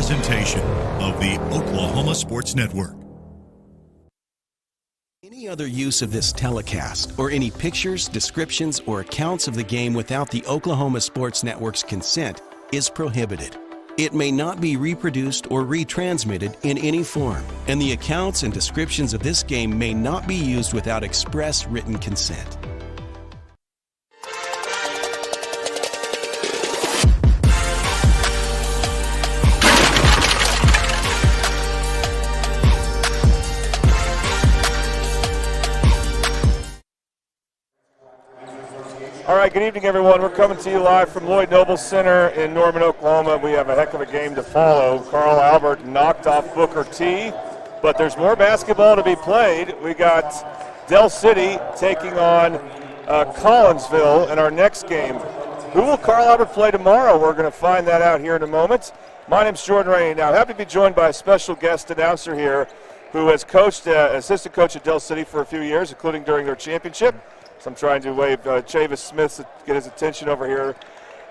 presentation of the Oklahoma Sports Network. Any other use of this telecast or any pictures, descriptions, or accounts of the game without the Oklahoma Sports Network's consent is prohibited. It may not be reproduced or retransmitted in any form, and the accounts and descriptions of this game may not be used without express written consent. All right, good evening, everyone. We're coming to you live from Lloyd Noble Center in Norman, Oklahoma. We have a heck of a game to follow. Carl Albert knocked off Booker T, but there's more basketball to be played. We got Del City taking on Collinsville in our next game. Who will Carl Albert play tomorrow? We're going to find that out here in a moment. My name's Jordan Rainey. Now, happy to be joined by a special guest announcer here who has coached, assistant coach at Del City for a few years, including during their championship. So I'm trying to wave Chavis Smith to get his attention over here.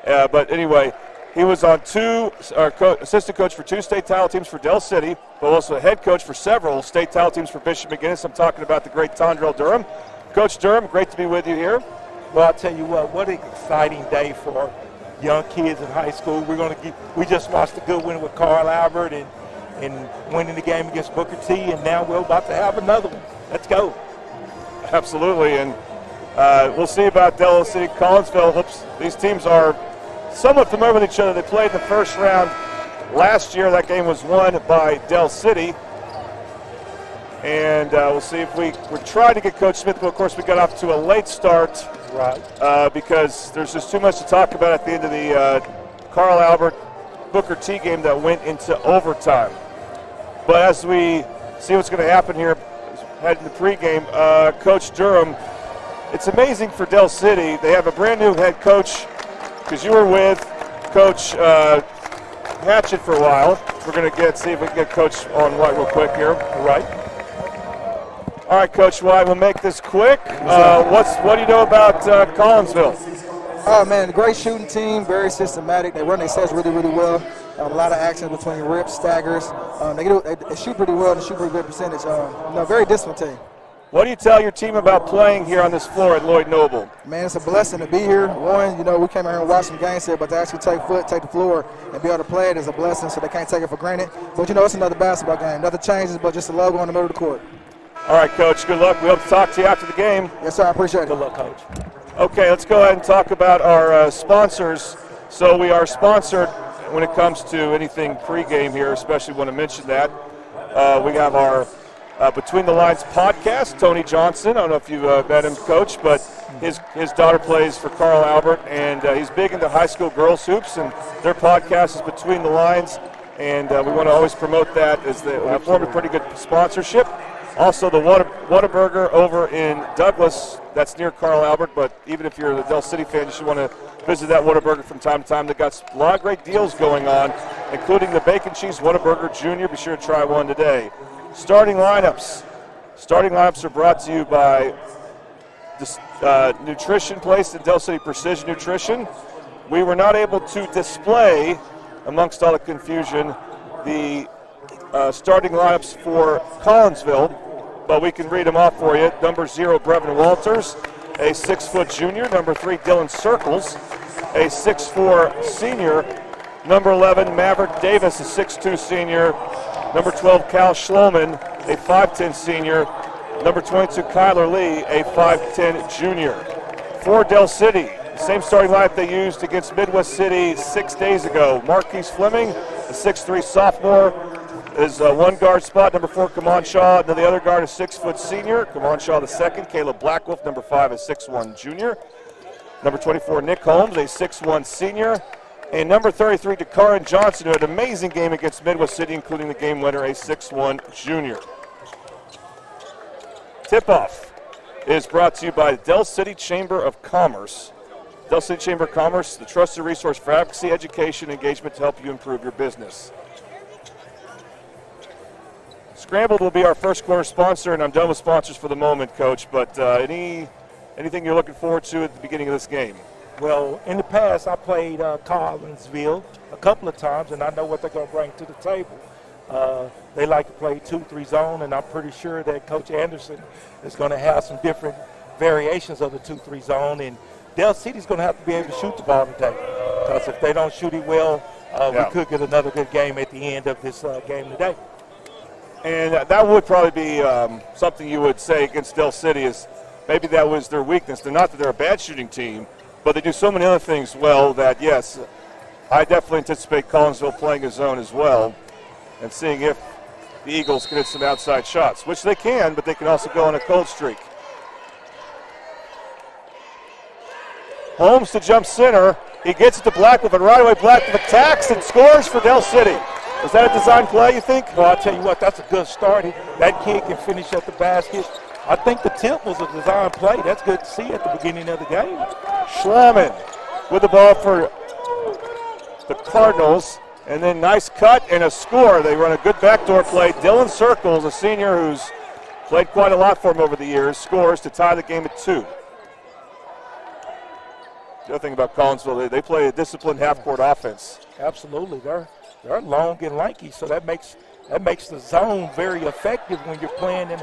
But anyway, he was on assistant coach for 2 state title teams for Del City, but also a head coach for several state title teams for Bishop McGuinness. I'm talking about the great Tondrell Durham. Coach Durham, great to be with you here. Well, I'll tell you what an exciting day for young kids in high school. We just watched a good win with Carl Albert and winning the game against Booker T, and now we're about to have another one. Let's go. Absolutely, and we'll see about Del City, Collinsville. Oops, these teams are somewhat familiar with each other. They played in the first round last year. That game was won by Del City. And we'll see if we're trying to get Coach Smith, but of course we got off to a late start, right? Because there's just too much to talk about at the end of the Carl Albert Booker T game that went into overtime. But as we see what's going to happen here, heading to pregame, Coach Durham. It's amazing for Del City. They have a brand new head coach because you were with Coach Hatchett for a while. We're going to see if we can get Coach on White real quick here. Right. All right, Coach White, we'll make this quick. What do you know about Collinsville? Oh, man, great shooting team, very systematic. They run their sets really, really well. A lot of action between rips, staggers. They shoot pretty well and shoot pretty good percentage. Very disciplined team. What do you tell your team about playing here on this floor at Lloyd Noble? Man, it's a blessing to be here. One, we came out here and watched some games here, but to actually take the floor and be able to play it is a blessing, so they can't take it for granted. But, it's another basketball game. Nothing changes but just a logo in the middle of the court. All right, Coach, good luck. We hope to talk to you after the game. Yes, sir, I appreciate it. Good luck, Coach. Okay, let's go ahead and talk about our sponsors. So we are sponsored when it comes to anything pregame here, especially want to mention that. We have our Between the Lines podcast, Tony Johnson. I don't know if you've met him, Coach, but his daughter plays for Carl Albert, and he's big into high school girls hoops, and their podcast is Between the Lines, and we want to always promote that as we formed a pretty good sponsorship. Also, the Whataburger over in Douglas, that's near Carl Albert, but even if you're a Del City fan, you should want to visit that Whataburger from time to time. They've got a lot of great deals going on, including the Bacon Cheese Whataburger Jr. Be sure to try one today. Starting lineups. Starting lineups are brought to you by this nutrition place in Del City, Precision Nutrition. We were not able to display, amongst all the confusion, the starting lineups for Collinsville, but we can read them off for you. Number 0, Brevin Walters, a 6-foot junior. Number 3, Dylan Circles, a 6'4" senior. Number 11, Maverick Davis, a 6'2" senior. Number 12, Cal Schloman, a 5'10" senior. Number 22, Kyler Lee, a 5'10" junior. For Del City, same starting lineup they used against Midwest City 6 days ago. Marquise Fleming, a 6'3" sophomore, is one guard spot. Number 4, Kaman Shaw. And then the other guard is 6-foot senior, Kaman Shaw the second. Caleb Blackwolf, number 5, is 6'1" junior. Number 24, Nick Holmes, a 6'1" senior. And number 33, Dakaran Johnson, who had an amazing game against Midwest City, including the game winner, a 6'1" junior. Tip-off is brought to you by the Del City Chamber of Commerce. Del City Chamber of Commerce, the trusted resource for advocacy, education, and engagement to help you improve your business. Scrambled will be our first quarter sponsor, and I'm done with sponsors for the moment, Coach, but anything you're looking forward to at the beginning of this game? Well, in the past, I played Collinsville a couple of times, and I know what they're going to bring to the table. They like to play 2-3 zone, and I'm pretty sure that Coach Anderson is going to have some different variations of the 2-3 zone, and Dell City's going to have to be able to shoot the ball today, because if they don't shoot it well, we could get another good game at the end of this game today. And that would probably be something you would say against Dell City, is maybe that was their weakness. They're not that they're a bad shooting team, but they do so many other things well that, yes, I definitely anticipate Collinsville playing a zone as well and seeing if the Eagles can hit some outside shots, which they can, but they can also go on a cold streak. Holmes to jump center. He gets it to Blackwolf, and right away Blackwolf attacks and scores for Dell City. Was that a design play, you think? Well, I'll tell you what, that's a good start. That kid can finish at the basket. I think the tip was a design play. That's good to see at the beginning of the game. Schlaman with the ball for the Cardinals. And then nice cut and a score. They run a good backdoor play. Dylan Circles, a senior who's played quite a lot for him over the years, scores to tie the game at 2. The other thing about Collinsville, they play a disciplined half-court offense. Absolutely. They're long and lanky, so that makes the zone very effective when you're playing in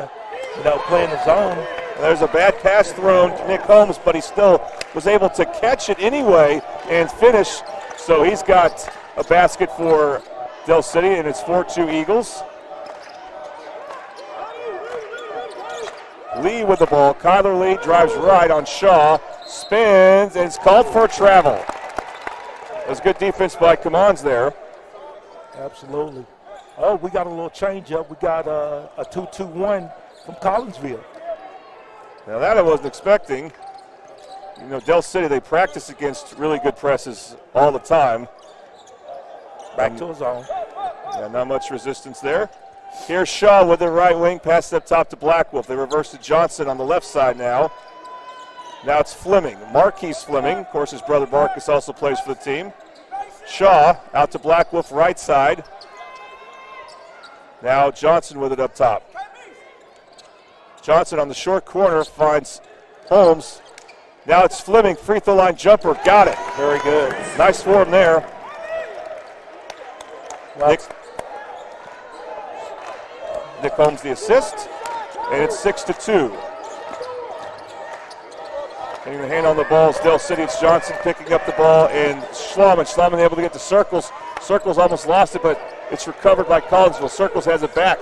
playing the zone. And there's a bad pass thrown to Nick Holmes, but he still was able to catch it anyway and finish. So he's got a basket for Dell City, and it's 4-2 Eagles. Lee with the ball. Kyler Lee drives right on Shaw, spins, and it's called for a travel. That was good defense by Commons there. Absolutely. Oh, we got a little change up. We got a 2-2-1 from Collinsville. Now that I wasn't expecting. You know, Dell City, they practice against really good presses all the time. Back to his own. Yeah, not much resistance there. Here's Shaw with the right wing, passes up top to Blackwolf. They reverse to Johnson on the left side now. Now it's Fleming, Marquise Fleming. Of course, his brother Marcus also plays for the team. Shaw out to Blackwolf, right side. Now Johnson with it up top. Johnson on the short corner finds Holmes. Now it's Fleming, free throw line jumper, got it. Very good. Nice for him there. Nick Holmes the assist, and it's 6-2. Getting the hand on the ball is Dell City. It's Johnson picking up the ball, and Schlaman able to get to Circles. Circles almost lost it, but it's recovered by Collinsville. Circles has it back.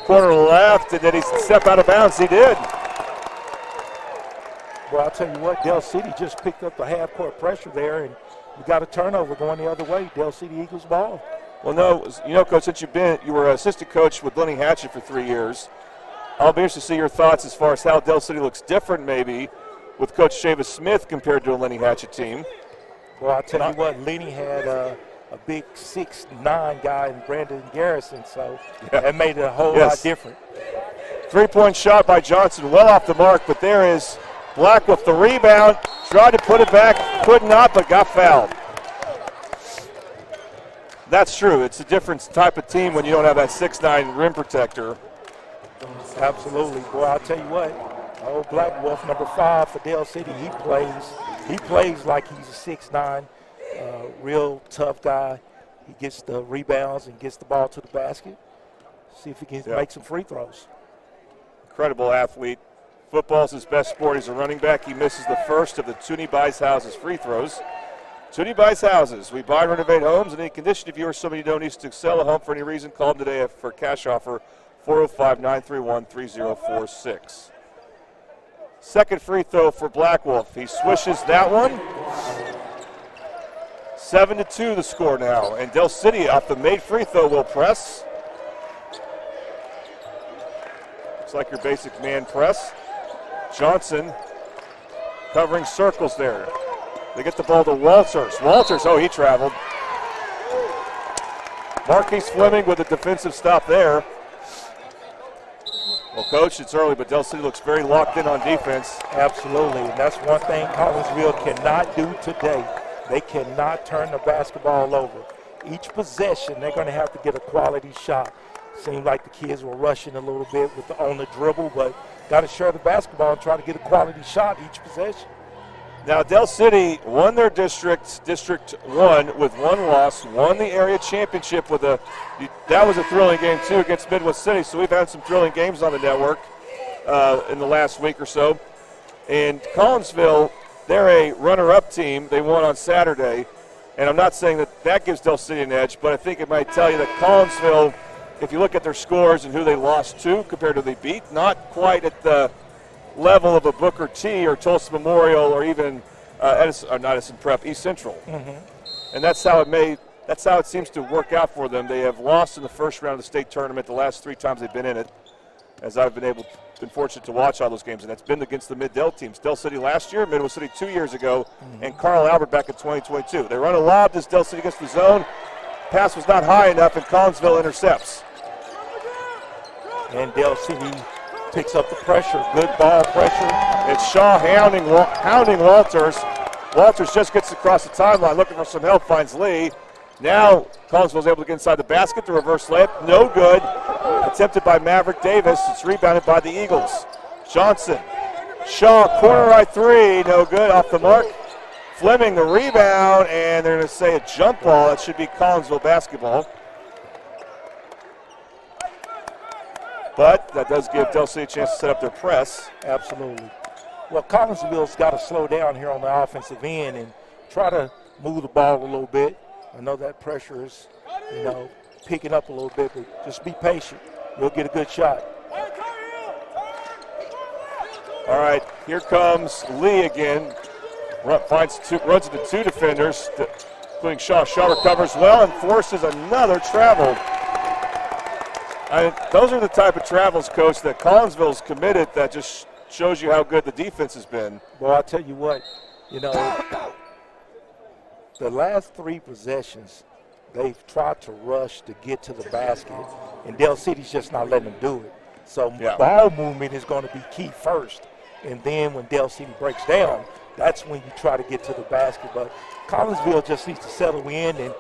Corner left, and then he stepped out of bounds. He did. Well, I'll tell you what, Dell City just picked up the half-court pressure there, and we got a turnover going the other way. Dell City Eagles ball. Well, no, you know, Coach, since you were an assistant coach with Lenny Hatchett for 3 years, I'll be interested to see your thoughts as far as how Dell City looks different maybe with Coach Shavis Smith compared to a Lenny Hatchett team. Well, I'll tell you what, Lenny had a big 6'9" guy in Brandon Garrison, so that made it a whole lot different. Three-point shot by Johnson, well off the mark, but there is Black with the rebound, tried to put it back, could not, but got fouled. That's true. It's a different type of team when you don't have that 6'9" rim protector. Absolutely. Boy, I'll tell you what, old Black Wolf, number 5 for Dell City, he plays like he's a 6'9", real tough guy. He gets the rebounds and gets the ball to the basket. See if he can make some free throws. Incredible athlete. Football's his best sport. He's a running back. He misses the first of the Toonie Buys Houses free throws. Toonie Buys Houses. We buy and renovate homes in any condition. If you or somebody you know needs to sell a home for any reason, call them today for a cash offer, 405-931-3046. Second free throw for Black Wolf. He swishes that one. 7-2 the score now. And Dell City off the made free throw will press. Looks like your basic man press. Johnson covering Circles there. They get the ball to Walters. Walters, he traveled. Marquise Fleming with a defensive stop there. Well, Coach, it's early, but Dell City looks very locked in on defense. Absolutely, and that's one thing Collinsville cannot do today. They cannot turn the basketball over. Each possession, they're going to have to get a quality shot. Seemed like the kids were rushing a little bit on the dribble, but got to share the basketball and try to get a quality shot each possession. Now, Del City won their District 1 with 1 loss, won the area championship with that was a thrilling game too against Midwest City. So we've had some thrilling games on the network in the last week or so. And Collinsville, they're a runner-up team. They won on Saturday. And I'm not saying that gives Del City an edge, but I think it might tell you that Collinsville, if you look at their scores and who they lost to compared to who they beat, not quite at the level of a Booker T or Tulsa Memorial or even Edison Prep, East Central. Mm-hmm. And that's how it seems to work out for them. They have lost in the first round of the state tournament the last 3 times they've been in it, as I've been fortunate to watch all those games, and that's been against the Mid-Del teams. Del City last year, Midwest City 2 years ago, and Carl Albert back in 2022. They run a lob to Del City against the zone. Pass was not high enough, and Collinsville intercepts. And Del City picks up the pressure, good ball pressure. It's Shaw hounding Walters. Walters just gets across the timeline looking for some help, finds Lee. Now Collinsville's able to get inside the basket. The reverse layup, no good. Attempted by Maverick Davis. It's rebounded by the Eagles. Johnson. Shaw, corner right 3, no good, off the mark. Fleming the rebound, and they're going to say a jump ball. That should be Collinsville basketball. But that does give Del City a chance to set up their press. Absolutely. Well, Collinsville's got to slow down here on the offensive end and try to move the ball a little bit. I know that pressure is, picking up a little bit, but just be patient. You'll get a good shot. All right, here comes Lee again. Runs into 2 defenders, including Shaw. Shaw recovers well and forces another travel. Those are the type of travels, Coach, that Collinsville's committed that just shows you how good the defense has been. Well, I'll tell you what, the last 3 possessions, they've tried to rush to get to the basket, and Del City's just not letting them do it. So ball movement is going to be key first, and then when Del City breaks down, that's when you try to get to the basket. But Collinsville just needs to settle in, and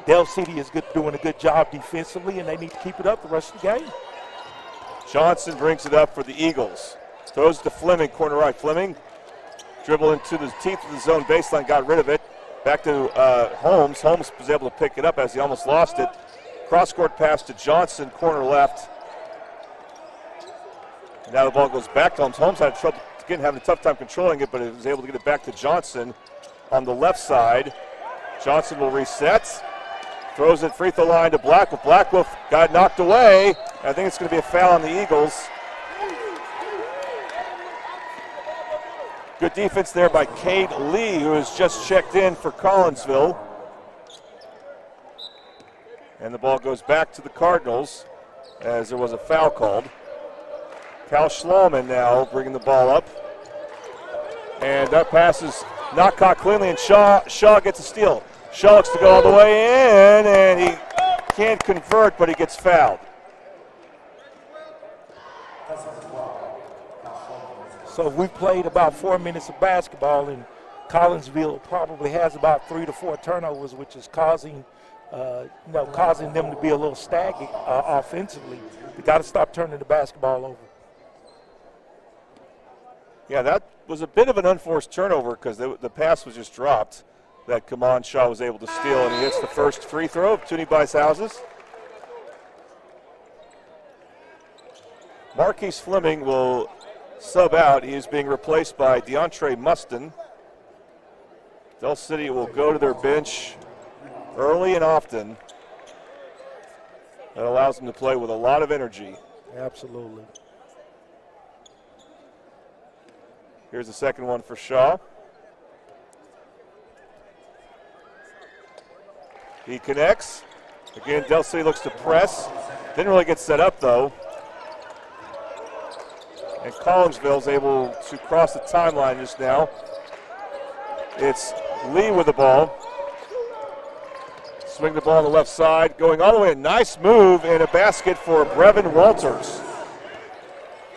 Del City is doing a good job defensively, and they need to keep it up the rest of the game. Johnson brings it up for the Eagles. Throws to Fleming, corner right. Fleming dribbled into the teeth of the zone baseline, got rid of it. Back to Holmes. Holmes was able to pick it up as he almost lost it. Cross-court pass to Johnson, corner left. And now the ball goes back to Holmes. Holmes had trouble, again, having a tough time controlling it, but he was able to get it back to Johnson on the left side. Johnson will reset. Throws it free throw line to Blackwolf. Blackwolf got knocked away. I think it's going to be a foul on the Eagles. Good defense there by Cade Lee, who has just checked in for Collinsville. And the ball goes back to the Cardinals as there was a foul called. Cal Schlauman now bringing the ball up. And that pass is not caught cleanly, and Shaw gets a steal. Shaw looks to go all the way in, and he can't convert, but he gets fouled. So we've played about 4 minutes of basketball, and Collinsville probably has about 3 to 4 turnovers, which is causing them to be a little stagnant offensively. We got to stop turning the basketball over. Yeah, that was a bit of an unforced turnover because the pass was just dropped that Kaman Shaw was able to steal, and he hits the first free throw. Toonie buys houses. Marquise Fleming will sub out. He is being replaced by DeAndre Mustin. Del City will go to their bench early and often. That allows them to play with a lot of energy. Absolutely. Here's the second one for Shaw. He connects. Again, Del City looks to press. Didn't really get set up, though. And Collinsville's able to cross the timeline just now. It's Lee with the ball. Swing the ball on the left side, going all the way. Nice move and a basket for Brevin Walters.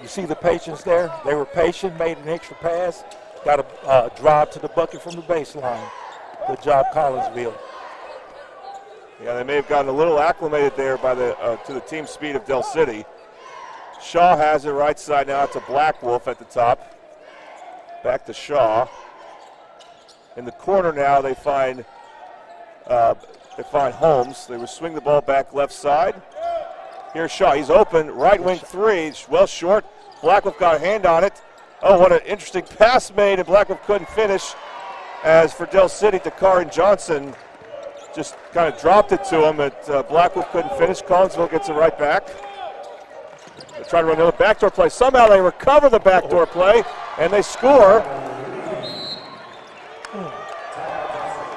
You see the patience there? They were patient, made an extra pass, got a drive to the bucket from the baseline. Good job, Collinsville. Yeah, they may have gotten a little acclimated there by to the team speed of Del City. Shaw has it right side now to Blackwolf at the top. Back to Shaw. In the corner now, they find Holmes. They will swing the ball back left side. Here's Shaw. He's open. Right wing three. Well short. Blackwolf got a hand on it. Oh, what an interesting pass made, and Blackwolf couldn't finish. As for Del City, Takarin Johnson just kind of dropped it to him, but Blackwolf couldn't finish. Collinsville gets it right back. They try to run another backdoor play. Somehow they recover the backdoor play, and they score.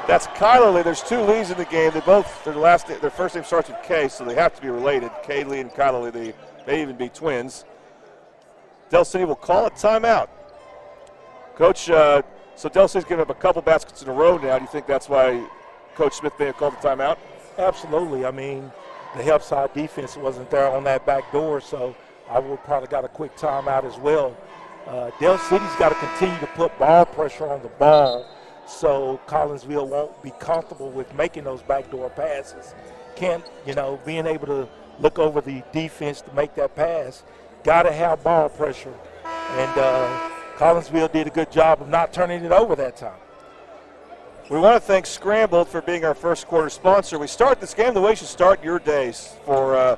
That's Kyler Lee. There's two Lees in the game. Their first name starts with K, so they have to be related. K Lee and Kyler Lee, they may even be twins. Del City will call a timeout. Coach, so Del City's given up a couple baskets in a row now. Do you think that's why Coach Smith may have called the timeout? Absolutely. I mean, the help side defense wasn't there on that back door, so I would probably got a quick timeout as well. Del City's got to continue to put ball pressure on the ball so Collinsville won't be comfortable with making those backdoor passes. Being able to look over the defense to make that pass, got to have ball pressure. And Collinsville did a good job of not turning it over that time. We want to thank Scrambled for being our first quarter sponsor. We start this game the way you should start your days. For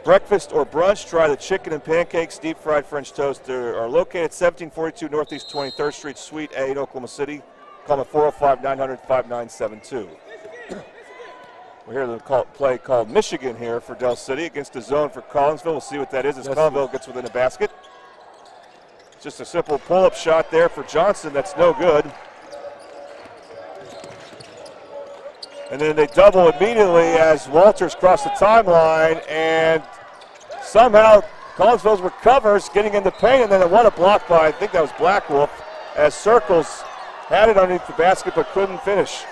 breakfast or brunch, try the chicken and pancakes, deep fried French toast. They are located at 1742 Northeast 23rd Street, Suite A in Oklahoma City. Call them at 405-900-5972. We hear the play called Michigan here for Del City against the zone for Collinsville. We'll see what that is as Collinsville gets within a basket. Just a simple pull-up shot there for Johnson. That's no good. And then they double immediately as Walters crossed the timeline, and somehow Collinsville recovers, getting in the paint, and then what a block by, I think that was Blackwolf, as Circles had it underneath the basket but couldn't finish.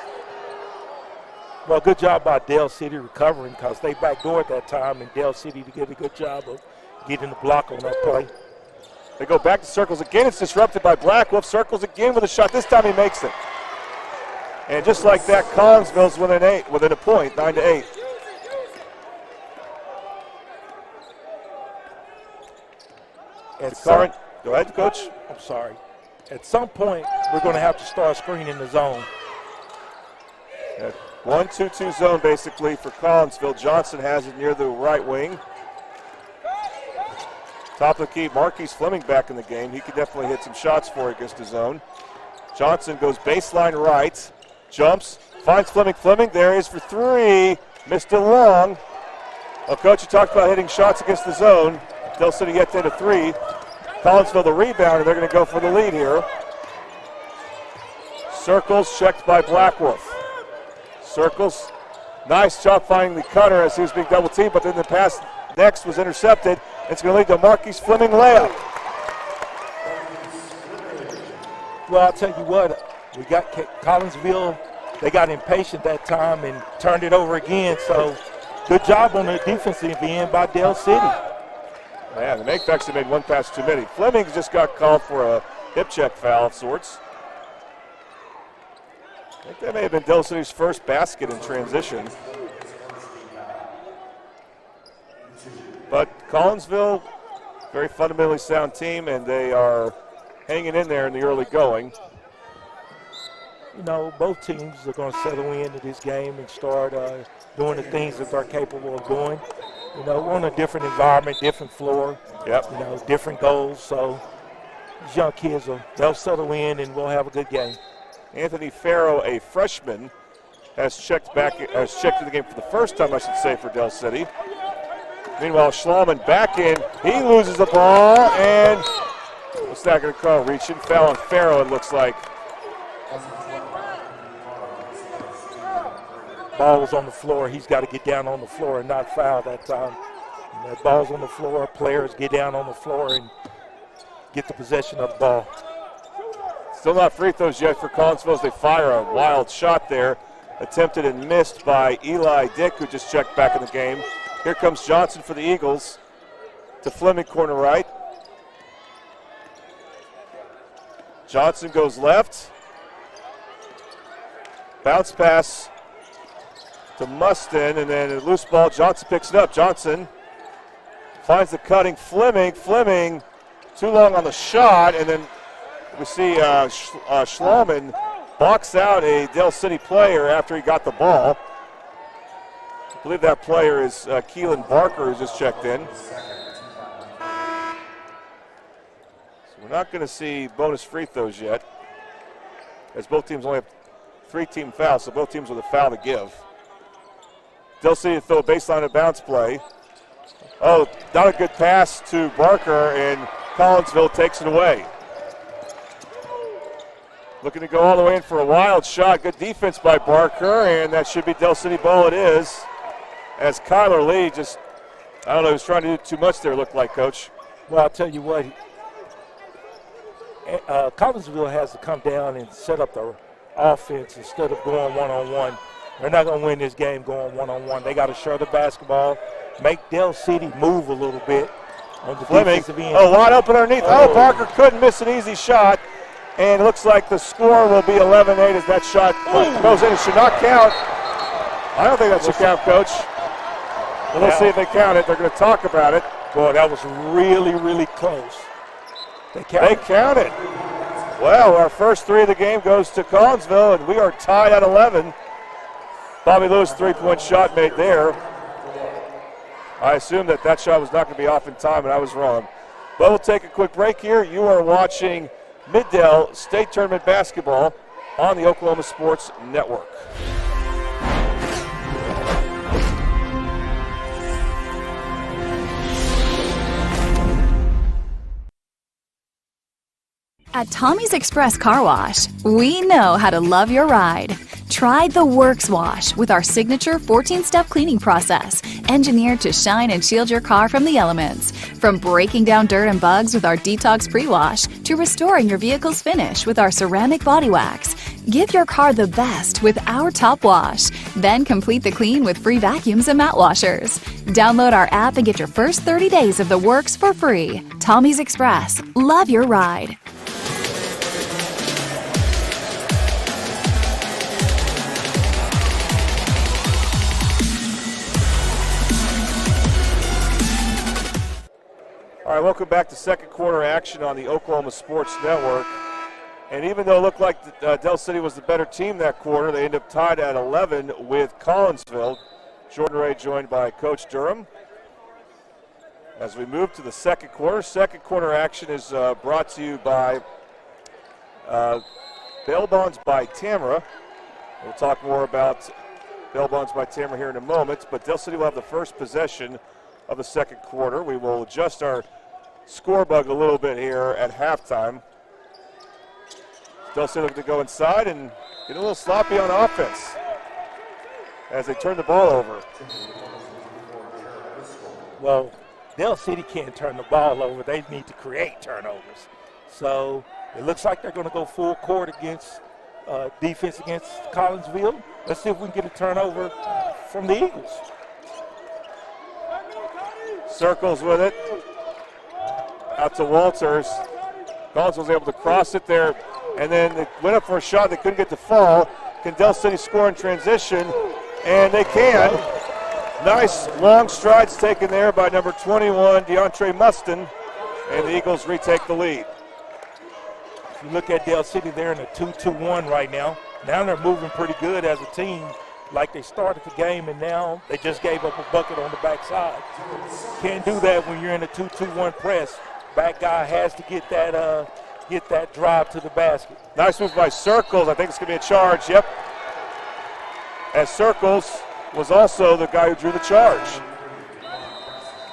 Well, good job by Del City recovering because they backdoored that time, and Del City did a good job of getting the block on that play. They go back to Circles again. It's disrupted by Blackwolf. Circles again with a shot. This time he makes it. And just like that, Collinsville's within a point, 9-8. Go ahead, Coach. I'm sorry. At some point, we're going to have to start screening the zone. 1-2-2 zone basically for Collinsville. Johnson has it near the right wing. Top of the key, Marquise Fleming back in the game. He could definitely hit some shots for it against the zone. Johnson goes baseline right, jumps, finds Fleming. Fleming, there he is for three. Missed it long. Well, Coach, you talked about hitting shots against the zone. Del City gets into three. Collinsville the rebound, and they're going to go for the lead here. Circles checked by Blackwolf. Circles, nice job finding the cutter as he was being double teamed, but then the pass next was intercepted. It's going to lead to Marquise Fleming layup. Well, I'll tell you what, we got Collinsville, they got impatient that time and turned it over again, so good job on the defensive end by Del City. Yeah, the Make actually made one pass too many. Fleming just got called for a hip check foul of sorts. I think that may have been Del City's first basket in transition. But Collinsville, very fundamentally sound team, and they are hanging in there in the early going. You know, both teams are going to settle into this game and start doing the things that they're capable of doing. You know, we're in a different environment, different floor, Yep. you know, different goals. So these young kids, they'll settle in and we'll have a good game. Anthony Farrow, a freshman, has checked in the game for the first time, I should say, for Del City. Meanwhile, Schlauman back in. He loses the ball, and what's that going to call? Reaching foul on Farrow, it looks like. Ball was on the floor. He's got to get down on the floor and not foul that time. And that ball's on the floor. Players get down on the floor and get the possession of the ball. Still not free throws yet for Collinsville as they fire a wild shot there. Attempted and missed by Eli Dick, who just checked back in the game. Here comes Johnson for the Eagles to Fleming, corner right. Johnson goes left. Bounce pass to Mustin, and then a loose ball. Johnson picks it up. Johnson finds the cutting Fleming. Fleming too long on the shot, and then we see Schlauman box out a Dell City player after he got the ball. I believe that player is Keelan Barker, who's just checked in. So we're not going to see bonus free throws yet, as both teams only have 3 team fouls, so both teams with a foul to give. Dell City to throw a baseline and bounce play. Oh, not a good pass to Barker, and Collinsville takes it away. Looking to go all the way in for a wild shot. Good defense by Barker, and that should be Dell City ball. It is. As Kyler Lee just, I don't know, he was trying to do too much there, looked like, Coach. Well, I'll tell you what, Collinsville has to come down and set up the offense instead of going one-on-one. They're not going to win this game going one-on-one. They got to share the basketball, make Dell City move a little bit on the defensive end. Oh, wide open underneath. Oh, Barker couldn't miss an easy shot. And it looks like the score will be 11-8 as that shot goes in. It should not count. I don't think that should count, Coach. We'll see if they count it. They're going to talk about it. Boy, that was really, really close. They count it. Well, our first 3 of the game goes to Collinsville, and we are tied at 11. Bobby Lewis 3-point shot made there. I assumed that shot was not going to be off in time, and I was wrong. But we'll take a quick break here. You are watching Mid-Dell State Tournament Basketball on the Oklahoma Sports Network. At Tommy's Express Car Wash, we know how to love your ride. Try the Works Wash with our signature 14-step cleaning process, engineered to shine and shield your car from the elements. From breaking down dirt and bugs with our Detox Pre-Wash to restoring your vehicle's finish with our ceramic body wax. Give your car the best with our Top Wash. Then complete the clean with free vacuums and mat washers. Download our app and get your first 30 days of the Works for free. Tommy's Express. Love your ride. All right, welcome back to second quarter action on the Oklahoma Sports Network. And even though it looked like Dell City was the better team that quarter, they ended up tied at 11 with Collinsville. Jordan Ray joined by Coach Durham. As we move to the second quarter action is brought to you by Bail Bonds by Tamara. We'll talk more about Bail Bonds by Tamara here in a moment, but Dell City will have the first possession of the second quarter. We will adjust our score bug a little bit here at halftime. Dell City looking to go inside and get a little sloppy on offense as they turn the ball over. Well, Dell City can't turn the ball over. They need to create turnovers. So it looks like they're going to go full court against defense against Collinsville. Let's see if we can get a turnover from the Eagles. Circles with it. Out to Walters. Collins was able to cross it there, and then they went up for a shot. They couldn't get the fall. Can Dell City score in transition? And they can. Nice long strides taken there by number 21, DeAndre Mustin, and the Eagles retake the lead. If you look at Dell City, they're in a 2-2-1 right now. Now they're moving pretty good as a team. Like they started the game, and now they just gave up a bucket on the backside. Can't do that when you're in a 2-2-1 press. Back guy has to get that drive to the basket. Nice move by Circles. I think it's going to be a charge. Yep. As Circles was also the guy who drew the charge.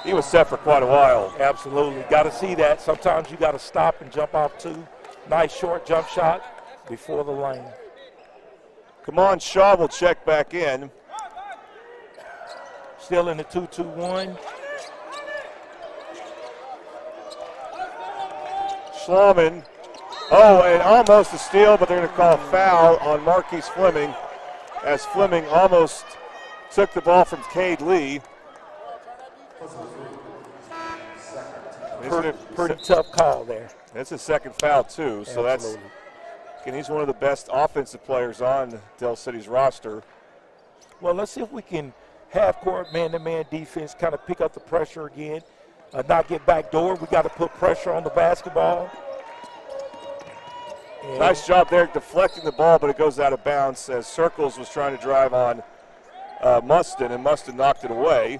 He was set for quite a while. Absolutely. Got to see that. Sometimes you got to stop and jump off two. Nice short jump shot before the lane. Kamon Shaw will check back in. Still in the 2-2-1. Schlauman. Oh, and almost a steal, but they're going to call a foul on Marquise Fleming as Fleming almost took the ball from Cade Lee. Pretty tough call there. It's a second foul, too, so Absolutely. he's one of the best offensive players on Dell City's roster. Well, let's see if we can have court man-to-man defense kind of pick up the pressure again, not get backdoor. We got to put pressure on the basketball. Nice job there deflecting the ball, but it goes out of bounds as Circles was trying to drive on Mustin, and Mustin knocked it away.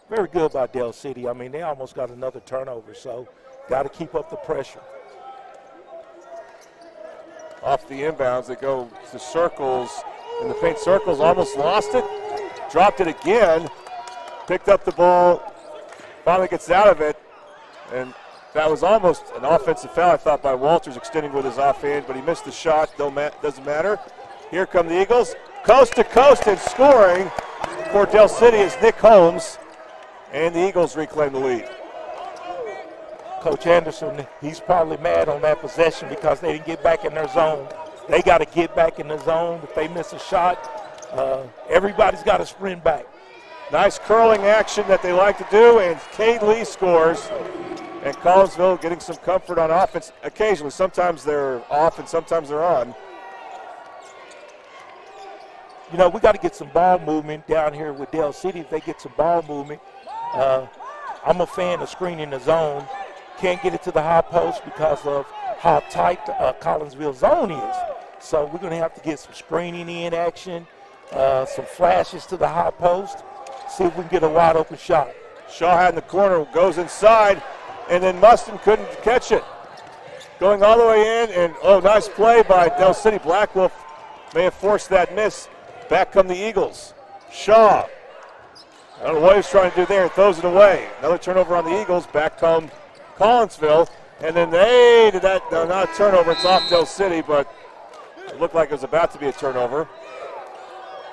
Very good by Dell City. I mean, they almost got another turnover, so got to keep up the pressure. Off the inbounds, they go to Circles in the paint. Circles almost lost it, dropped it again, picked up the ball, finally gets out of it, and that was almost an offensive foul, I thought, by Walters, extending with his offhand, but he missed the shot. Doesn't matter. Here come the Eagles, coast to coast, and scoring for Dell City is Nick Holmes, and the Eagles reclaim the lead. Coach Anderson, he's probably mad on that possession because they didn't get back in their zone. They got to get back in the zone. If they miss a shot, everybody's got to sprint back. Nice curling action that they like to do, and Cade Lee scores. And Collinsville getting some comfort on offense occasionally. Sometimes they're off and sometimes they're on. You know, we got to get some ball movement down here with Dell City. If they get some ball movement, I'm a fan of screening the zone. Can't get it to the high post because of how tight Collinsville zone is. So we're going to have to get some screening in action, some flashes to the high post, see if we can get a wide open shot. Shaw had in the corner, goes inside, and then Mustin couldn't catch it. Going all the way in, and nice play by Dell City. Black Wolf may have forced that miss. Back come the Eagles. Shaw, I don't know what he's trying to do there, throws it away. Another turnover on the Eagles. Back come Collinsville, and then they did that. No, not a turnover. It's off Dell City, but it looked like it was about to be a turnover.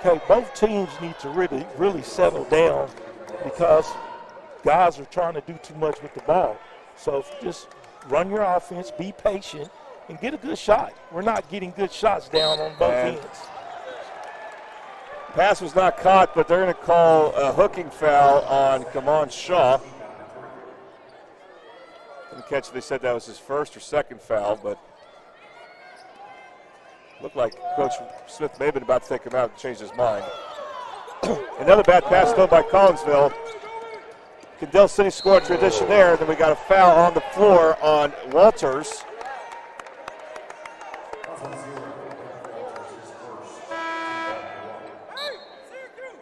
Okay, both teams need to really settle down because guys are trying to do too much with the ball. So if you just run your offense, be patient, and get a good shot. We're not getting good shots down on both ends. Pass was not caught, but they're going to call a hooking foul on Kamon Shaw. Didn't catch, they said that was his first or second foul, but looked like Coach Smith may have been about to take him out and change his mind. Another bad pass though by Collinsville. Can Dell City score a transition there? Then we got a foul on the floor on Walters.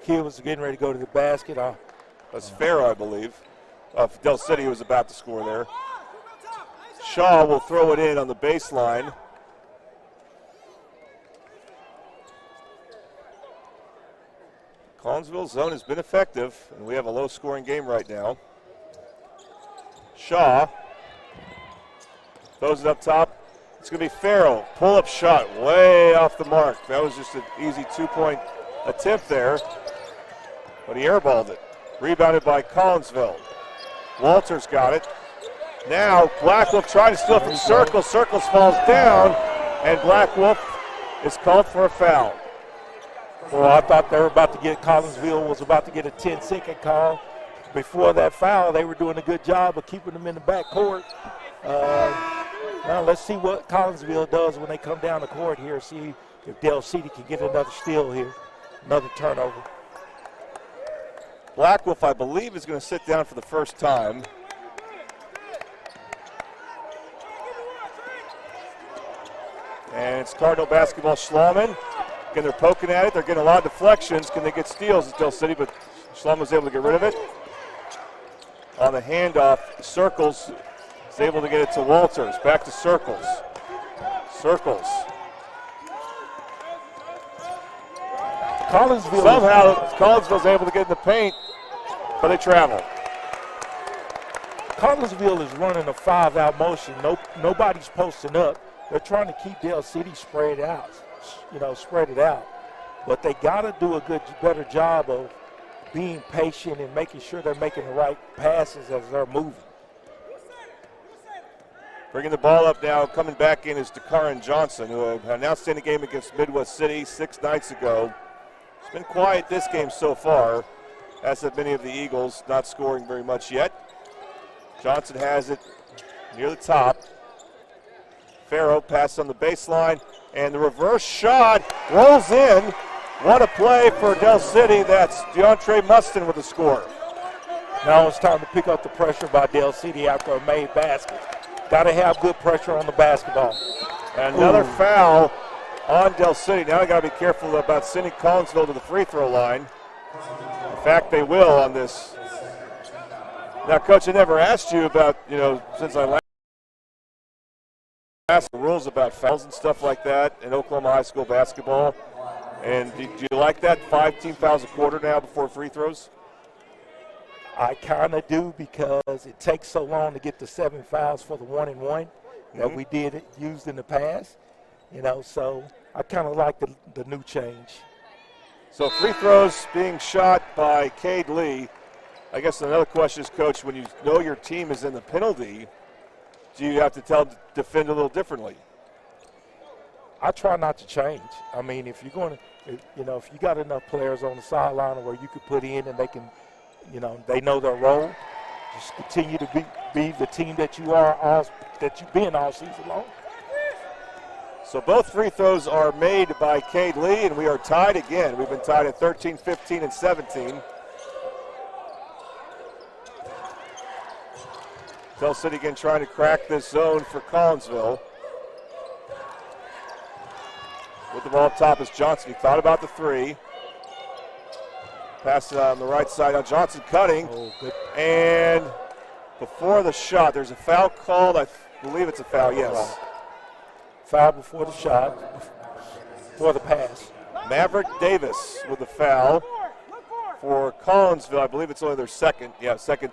Kid was getting ready to go to the basket. That's Farrow, I believe, of Dell City, who was about to score there. Shaw will throw it in on the baseline. Collinsville's zone has been effective, and we have a low-scoring game right now. Shaw throws it up top. It's going to be Farrow. Pull-up shot way off the mark. That was just an easy two-point attempt there, but he airballed it. Rebounded by Collinsville. Walters got it. Now Black Wolf trying to steal from Circles. Circles falls down, and Black Wolf is called for a foul. Well, I thought they were about to Collinsville was about to get a 10-second call. Before that foul, they were doing a good job of keeping them in the backcourt. Now let's see what Collinsville does when they come down the court here, see if Dell City can get another steal here, another turnover. Black Wolf, I believe, is going to sit down for the first time. And it's Cardinal basketball. Schlauman. Again, they're poking at it. They're getting a lot of deflections. Can they get steals at Dell City? But Schlauman was able to get rid of it. On the handoff, Circles is able to get it to Walters. Back to Circles. Circles. Collinsville's able to get in the paint, but they travel. Collinsville is running a 5-out motion. Nobody's posting up. They're trying to keep Dell City spread out. Spread it out. But they got to do a better job of being patient and making sure they're making the right passes as they're moving. Bringing the ball up now, coming back in is DeCaron Johnson, who had an outstanding game against Midwest City 6 nights ago. It's been quiet this game so far, as have many of the Eagles, not scoring very much yet. Johnson has it near the top. Farrow passes on the baseline, and the reverse shot rolls in. What a play for Dell City. That's DeAndre Mustin with the score. Now it's time to pick up the pressure by Dell City after a made basket. Got to have good pressure on the basketball. Another foul on Del City. Now I got to be careful about sending Collinsville to the free throw line. In fact, they will on this. Now, Coach, I never asked you about, since I asked the rules about fouls and stuff like that in Oklahoma high school basketball. And do you like that? 5 team fouls a quarter now before free throws? I kind of do, because it takes so long to get the 7 fouls for the 1-and-1 that we used in the past. So I kind of like the new change. So free throws being shot by Cade Lee. I guess another question is, Coach, when you know your team is in the penalty, do you have to tell them to defend a little differently? I try not to change. I mean, if you're going to, if you got enough players on the sideline where you could put in and they can, they know their role, just continue to be the team that you are, that you've been all season long. So both free throws are made by Cade Lee, and we are tied again. We've been tied at 13, 15, and 17. Del City again trying to crack this zone for Collinsville. With the ball up top is Johnson. He thought about the 3. Pass it on the right side. Now Johnson cutting. And before the shot, there's a foul called. I believe it's a foul, yes. Foul before the shot, before the pass. Maverick Davis with the foul for Collinsville. I believe it's only their second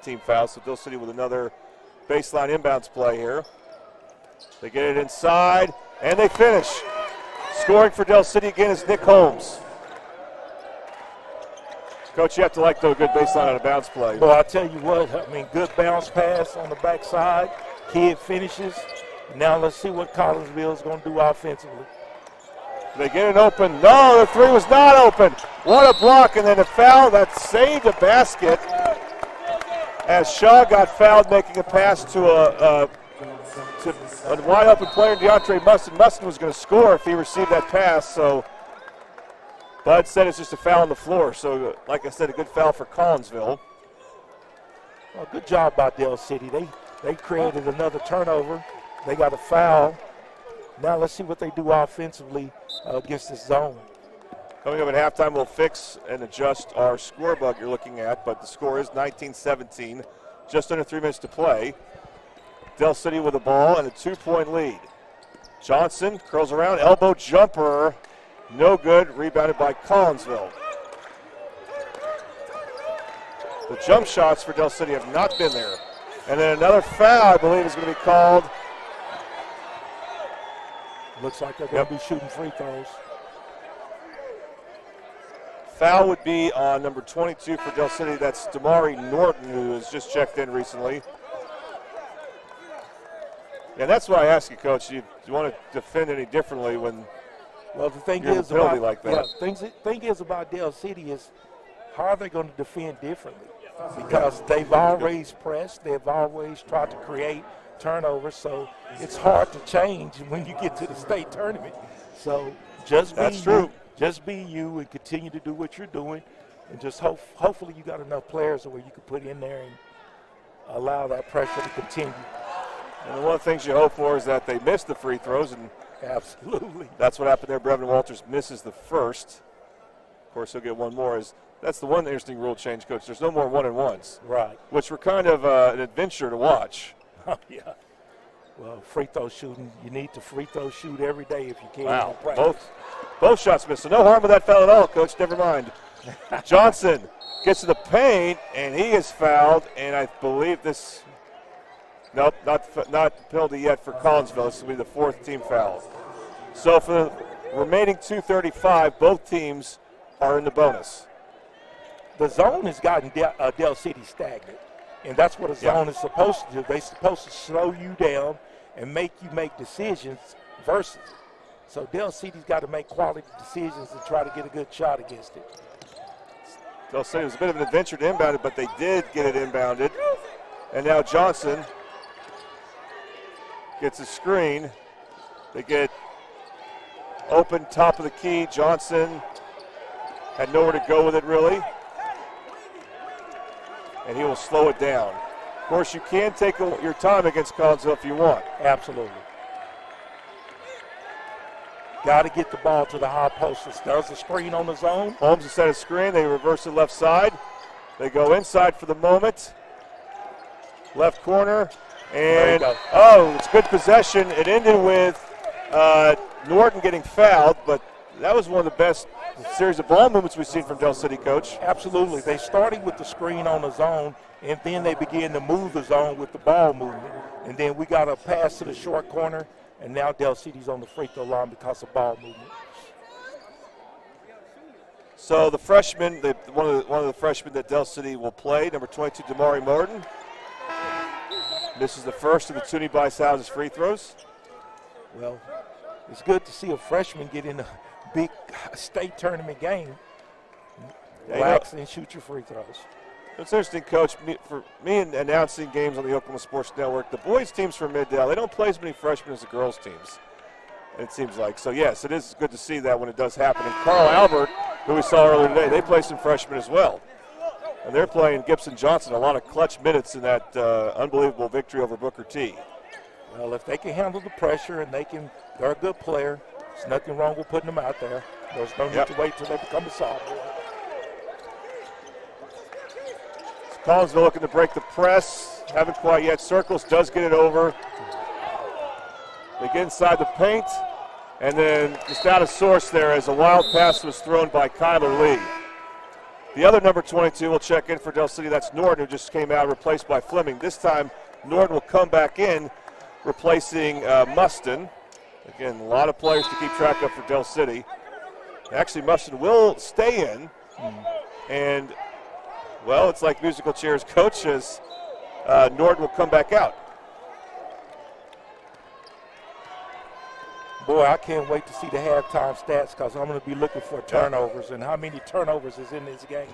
team foul. So Del City with another baseline inbounds play here. They get it inside, and they finish. Scoring for Del City again is Nick Holmes. Coach, you have to like the good baseline out of bounds play. Well, I tell you what, good bounce pass on the backside. Kid finishes. Now let's see what Collinsville is going to do offensively. They get it open. No, the 3 was not open. What a block, and then a foul that saved a basket as Shaw got fouled making a pass to a wide open player, DeAndre Mustin. Mustin was going to score if he received that pass, so Bud said it's just a foul on the floor. So, like I said, a good foul for Collinsville. Well, good job by Del City. They created another turnover. They got a foul. Now let's see what they do offensively against this zone. Coming up at halftime, we'll fix and adjust our score bug you're looking at, but the score is 19-17, just under 3 minutes to play. Del City with the ball and a 2-point lead. Johnson curls around, elbow jumper, no good, rebounded by Collinsville. The jump shots for Del City have not been there. And then another foul, I believe, is going to be called. Looks like they're going to be shooting free throws. Foul would be on number 22 for Del City. That's Damari Norton, who has just checked in recently. And that's why I ask you, Coach, do you want to defend any differently when the thing you're in a penalty like that? Thing is about Del City is how are they going to defend differently? Because they've always pressed, they've always tried to create turnovers, so it's hard to change when you get to the state tournament. So just be you and continue to do what you're doing, and just hopefully you got enough players where you can put in there and allow that pressure to continue. And one of the things you hope for is that they miss the free throws, and absolutely, that's what happened there. Brevin Walters misses the first. Of course, he'll get one more. That's the one interesting rule change, Coach. There's no more 1-and-1s, right? Which were kind of an adventure to watch. Oh, yeah. Well, free throw shooting, you need to free throw shoot every day if you can. Wow, both shots missed. So no harm with that foul at all, Coach. Never mind. Johnson gets to the paint, and he is fouled. And I believe this, nope, not penalty yet for Collinsville. This will be the 4th team foul. So for the remaining 2:35, both teams are in the bonus. The zone has gotten Del City stagnant. And that's what a zone is supposed to do. They're supposed to slow you down and make you make decisions versus it. So Del City's got to make quality decisions and try to get a good shot against it. Del City was a bit of an adventure to inbound it, but they did get it inbounded. And now Johnson gets a screen. They get open top of the key. Johnson had nowhere to go with it, really. And he will slow it down. Of course, you can take your time against Collinsville if you want. Absolutely. Got to get the ball to the high post. There's a screen on the zone. Holmes has set a screen. They reverse it left side. They go inside for the moment. Left corner. And, oh, it's good possession. It ended with Norton getting fouled, but that was one of the best series of ball movements we've seen from Del City, Coach. Absolutely. They started with the screen on the zone, and then they began to move the zone with the ball movement. And then we got a pass to the short corner, and now Del City's on the free throw line because of ball movement. So the freshman, one of the freshmen that Del City will play, number 22, Damari Martin. This is the first of the Toonie Bice-Houses free throws. Well, it's good to see a freshman get in a big state tournament game. Relax and shoot your free throws. It's interesting, Coach, for me in announcing games on the Oklahoma Sports Network, the boys' teams from Middale, they don't play as many freshmen as the girls' teams, it seems like. So, yes, it is good to see that when it does happen. And Carl Albert, who we saw earlier today, they play some freshmen as well. And they're playing Gibson Johnson a lot of clutch minutes in that unbelievable victory over Booker T. Well, if they can handle the pressure and they're a good player, there's nothing wrong with putting them out there. There's no need to wait till they become a sophomore. Collinsville looking to break the press. Haven't quite yet. Circles does get it over. They get inside the paint. And then just out of source there as a wild pass was thrown by Kyler Lee. The other number 22 will check in for Del City. That's Norton, who just came out, replaced by Fleming. This time, Norton will come back in, replacing Mustin. Again, a lot of players to keep track of for Del City. Actually, Mustin will stay in. And, well, it's like musical chairs, Coach, as Norton will come back out. Boy, I can't wait to see the halftime stats because I'm going to be looking for turnovers and how many turnovers is in this game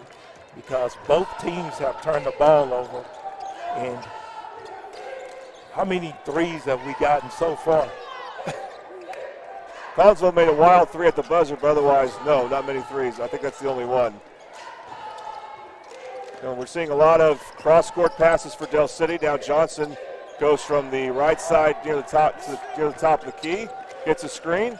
because both teams have turned the ball over. And how many threes have we gotten so far? Collinsville made a wild three at the buzzer, but otherwise, no, not many threes. I think that's the only one. We're seeing a lot of cross-court passes for Del City. Now Johnson goes from the right side near the top of the key. Gets a screen,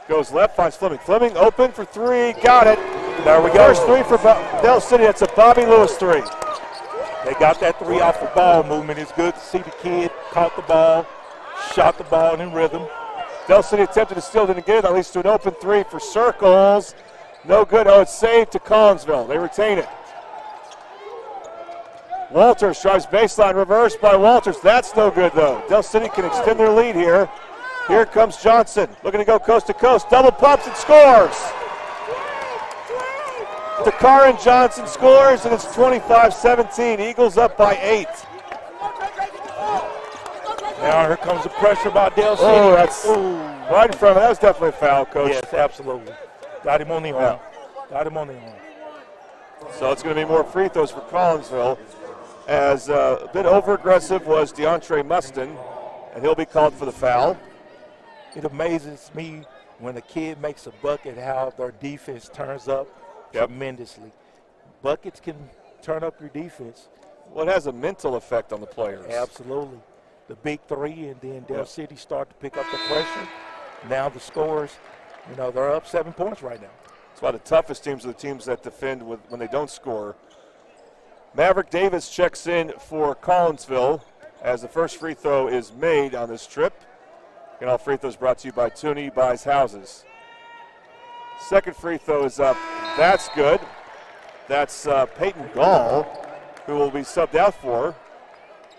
goes left, finds Fleming. Fleming open for three, got it. There we go. First three for Del City, that's a Bobby Lewis three. They got that three off the ball movement. It's good to see the kid caught the ball, shot the ball in rhythm. Del City attempted to steal, didn't get it. That leads to an open three for Circles. No good, it's saved to Collinsville. They retain it. Walters tries baseline, reverse by Walters. That's no good though. Del City can extend their lead here. Here comes Johnson, looking to go coast to coast. Double pumps and scores. Takarin Johnson scores, and it's 25-17. Eagles up by 8. Now here comes the pressure by Del City. Oh, that's right in front of him. That was definitely a foul, Coach. Yes, absolutely. Got him on the arm. Got him on the arm. So it's going to be more free throws for Collinsville. As a bit over-aggressive was DeAndre Mustin, and he'll be called for the foul. It amazes me when a kid makes a bucket how their defense turns up tremendously. Buckets can turn up your defense. Well, it has a mental effect on the players. Absolutely. The big three, and then Del City start to pick up the pressure. Now the scores, they're up 7 points right now. That's why the toughest teams are the teams that defend when they don't score. Maverick Davis checks in for Collinsville as the first free throw is made on this trip. And all free throws brought to you by Toonie Buys Houses. Second free throw is up. That's good. That's Peyton Gall, who will be subbed out for.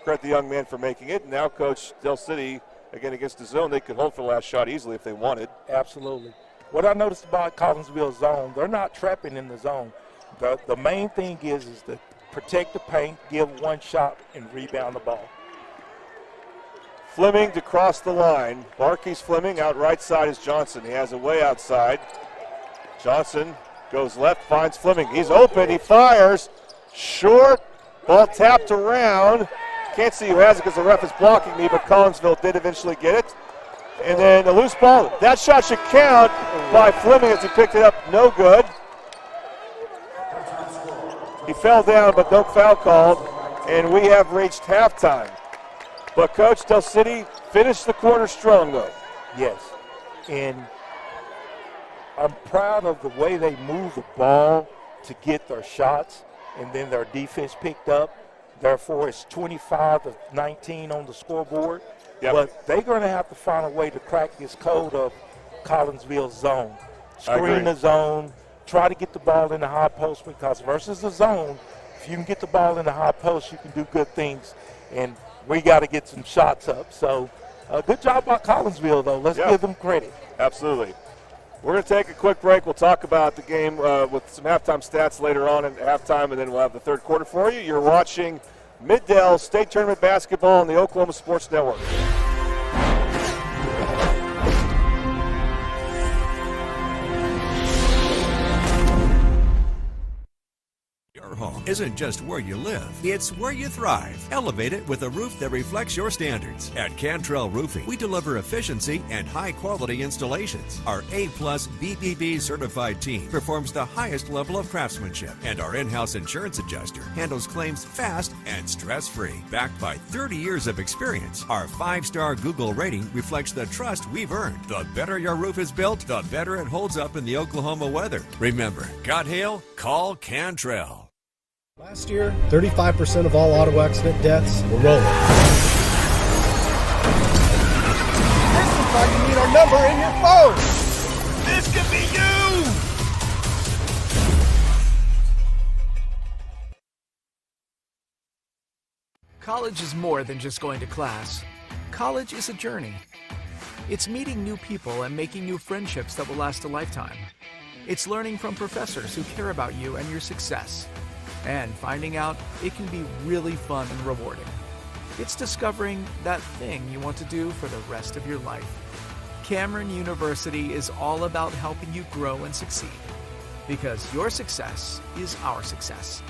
Credit the young man for making it. Now Coach Del City, again against the zone, they could hold for the last shot easily if they wanted. Absolutely. What I noticed about Collinsville's zone, they're not trapping in the zone. The main thing is to protect the paint, give one shot, and rebound the ball. Fleming to cross the line. Barkey's Fleming. Out right side is Johnson. He has a way outside. Johnson goes left, finds Fleming. He's open. He fires. Short. Ball tapped around. Can't see who has it because the ref is blocking me, but Collinsville did eventually get it. And then a loose ball. That shot should count by Fleming as he picked it up. No good. He fell down, but no foul called. And we have reached halftime. But, Coach, Del City finished the quarter strong, though. Yes. And I'm proud of the way they move the ball to get their shots, and then their defense picked up. Therefore, it's 25-19 on the scoreboard. Yep. But they're going to have to find a way to crack this code of Collinsville's zone. Screen the zone, try to get the ball in the high post, because versus the zone, if you can get the ball in the high post, you can do good things. And we got to get some shots up. So good job by Collinsville, though. Let's give them credit. Absolutely. We're going to take a quick break. We'll talk about the game with some halftime stats later on at halftime, and then we'll have the third quarter for you. You're watching Mid-Dell State Tournament Basketball on the Oklahoma Sports Network. Your home isn't just where you live, it's where you thrive. Elevate it with a roof that reflects your standards. At Cantrell Roofing, we deliver efficiency and high-quality installations. Our A-plus BBB certified team performs the highest level of craftsmanship, and our in-house insurance adjuster handles claims fast and stress-free. Backed by 30 years of experience, our 5-star Google rating reflects the trust we've earned. The better your roof is built, the better it holds up in the Oklahoma weather. Remember, got hail? Call Cantrell. Last year, 35% of all auto accident deaths were rolling. This is how you need our number in your phone. This could be you. College is more than just going to class. College is a journey. It's meeting new people and making new friendships that will last a lifetime. It's learning from professors who care about you and your success. And finding out it can be really fun and rewarding. It's discovering that thing you want to do for the rest of your life. Cameron University is all about helping you grow and succeed, because your success is our success.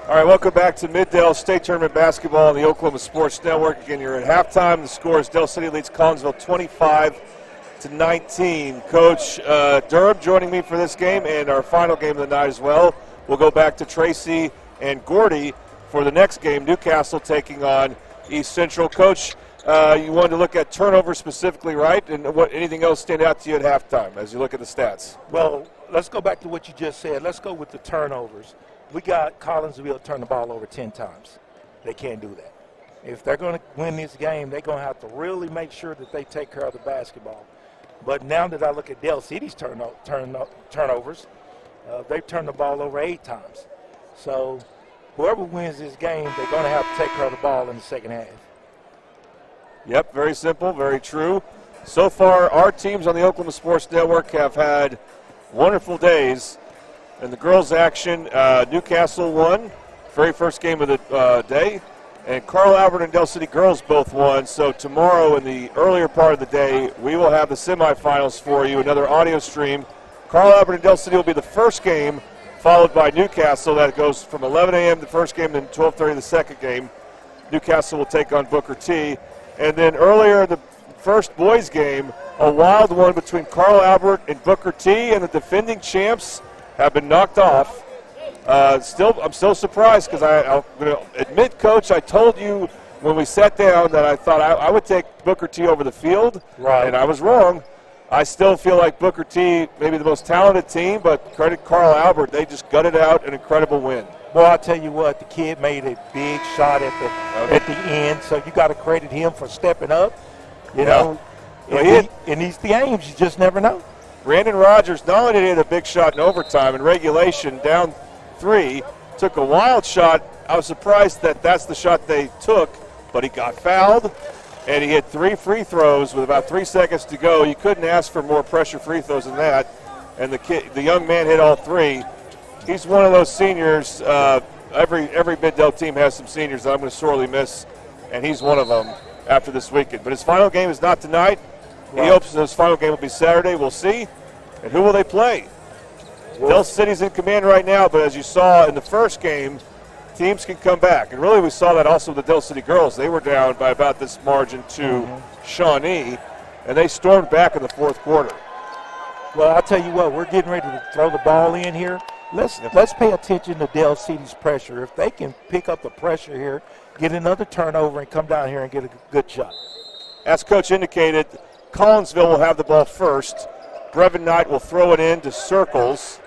All right, welcome back to Middale State Tournament Basketball on the Oklahoma Sports Network. Again, you're at halftime. The score is Dell City leads Collinsville 25-19. Coach Durham joining me for this game and our final game of the night as well. We'll go back to Tracy and Gordy for the next game, Newcastle taking on East Central. Coach, you wanted to look at turnovers specifically, right? And anything else stand out to you at halftime as you look at the stats? Well, let's go back to what you just said. Let's go with the turnovers. We got Collinsville turn the ball over 10 times. They can't do that. If they're going to win this game, they're going to have to really make sure that they take care of the basketball. But now that I look at Dell City's turnovers, they've turned the ball over 8 times. So whoever wins this game, they're going to have to take care of the ball in the second half. Yep, very simple, very true. So far, our teams on the Oklahoma Sports Network have had wonderful days. In the girls' action, Newcastle won, very first game of the day, and Carl Albert and Dell City girls both won. So tomorrow in the earlier part of the day, we will have the semifinals for you, another audio stream. Carl Albert and Dell City will be the first game, followed by Newcastle. That goes from 11 a.m. the first game, then 12:30 the second game. Newcastle will take on Booker T. And then earlier the first boys' game, a wild one between Carl Albert and Booker T, and the defending champs have been knocked off. I'm still surprised because I'm going to admit, Coach, I told you when we sat down that I thought I would take Booker T over the field, right, and I was wrong. I still feel like Booker T may be the most talented team, but credit Carl Albert. They just gutted out an incredible win. Well, I'll tell you what, the kid made a big shot at the end, so you got to credit him for stepping up. You know, in these games, you just never know. Brandon Rogers not only did he hit a big shot in overtime in regulation, down 3, took a wild shot. I was surprised that that's the shot they took, but he got fouled, and he hit 3 free throws with about 3 seconds to go. You couldn't ask for more pressure free throws than that, and the young man hit all 3. He's one of those seniors. Every Middale team has some seniors that I'm going to sorely miss, and he's one of them after this weekend. But his final game is not tonight. He hopes his final game will be Saturday. We'll see. And who will they play? Dell City's in command right now, but as you saw in the first game, teams can come back. And really we saw that also with the Dell City girls. They were down by about this margin to Shawnee, and they stormed back in the fourth quarter. Well, I'll tell you what, we're getting ready to throw the ball in here. Let's pay attention to Dell City's pressure. If they can pick up the pressure here, get another turnover, and come down here and get a good shot. As Coach indicated, Collinsville will have the ball first. Brevin Knight will throw it in to Circles.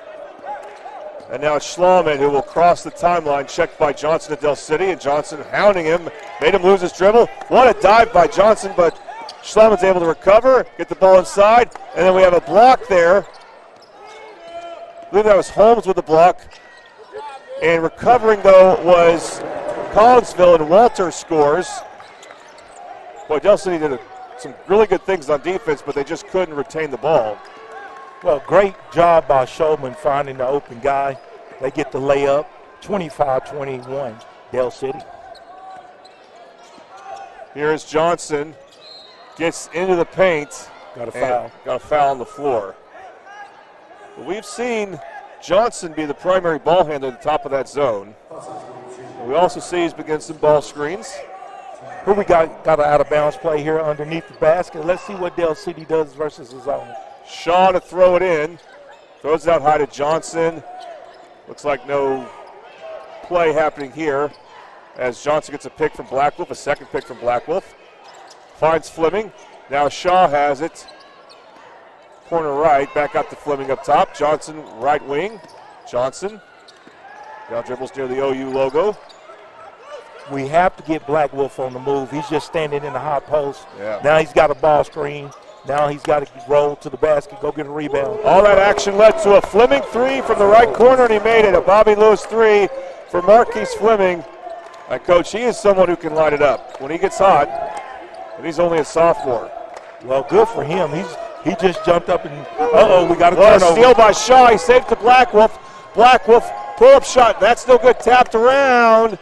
And now it's Schlauman who will cross the timeline, checked by Johnson at Dell City. And Johnson hounding him, made him lose his dribble. What a dive by Johnson, but Schlauman's able to recover, get the ball inside. And then we have a block there. I believe that was Holmes with the block. And recovering, though, was Collinsville, and Walter scores. Boy, Dell City did some really good things on defense, but they just couldn't retain the ball. Well, great job by Shulman finding the open guy. They get the layup, 25-21, Dell City. Here's Johnson, gets into the paint. Got a foul. Got a foul on the floor. But we've seen Johnson be the primary ball handler at the top of that zone. And we also see he's begun some ball screens. Who we got an out-of-bounds play here underneath the basket. Let's see what Dell City does versus his own. Shaw to throw it in. Throws it out high to Johnson. Looks like no play happening here as Johnson gets a pick from Blackwolf, a second pick from Blackwolf. Finds Fleming. Now Shaw has it. Corner right, back out to Fleming up top. Johnson right wing. Johnson now dribbles near the OU logo. We have to get Blackwolf on the move. He's just standing in the high post. Yeah. Now he's got a ball screen. Now he's got to roll to the basket, go get a rebound. All that action led to a Fleming 3 from the right corner, and he made it. A Bobby Lewis 3 for Marquise Fleming. Coach, he is someone who can light it up when he gets hot, and he's only a sophomore. Well, good for him. He just jumped up and, we got a turnover. A steal by Shaw. He saved to Blackwolf. Blackwolf pull-up shot. That's no good. Tapped around.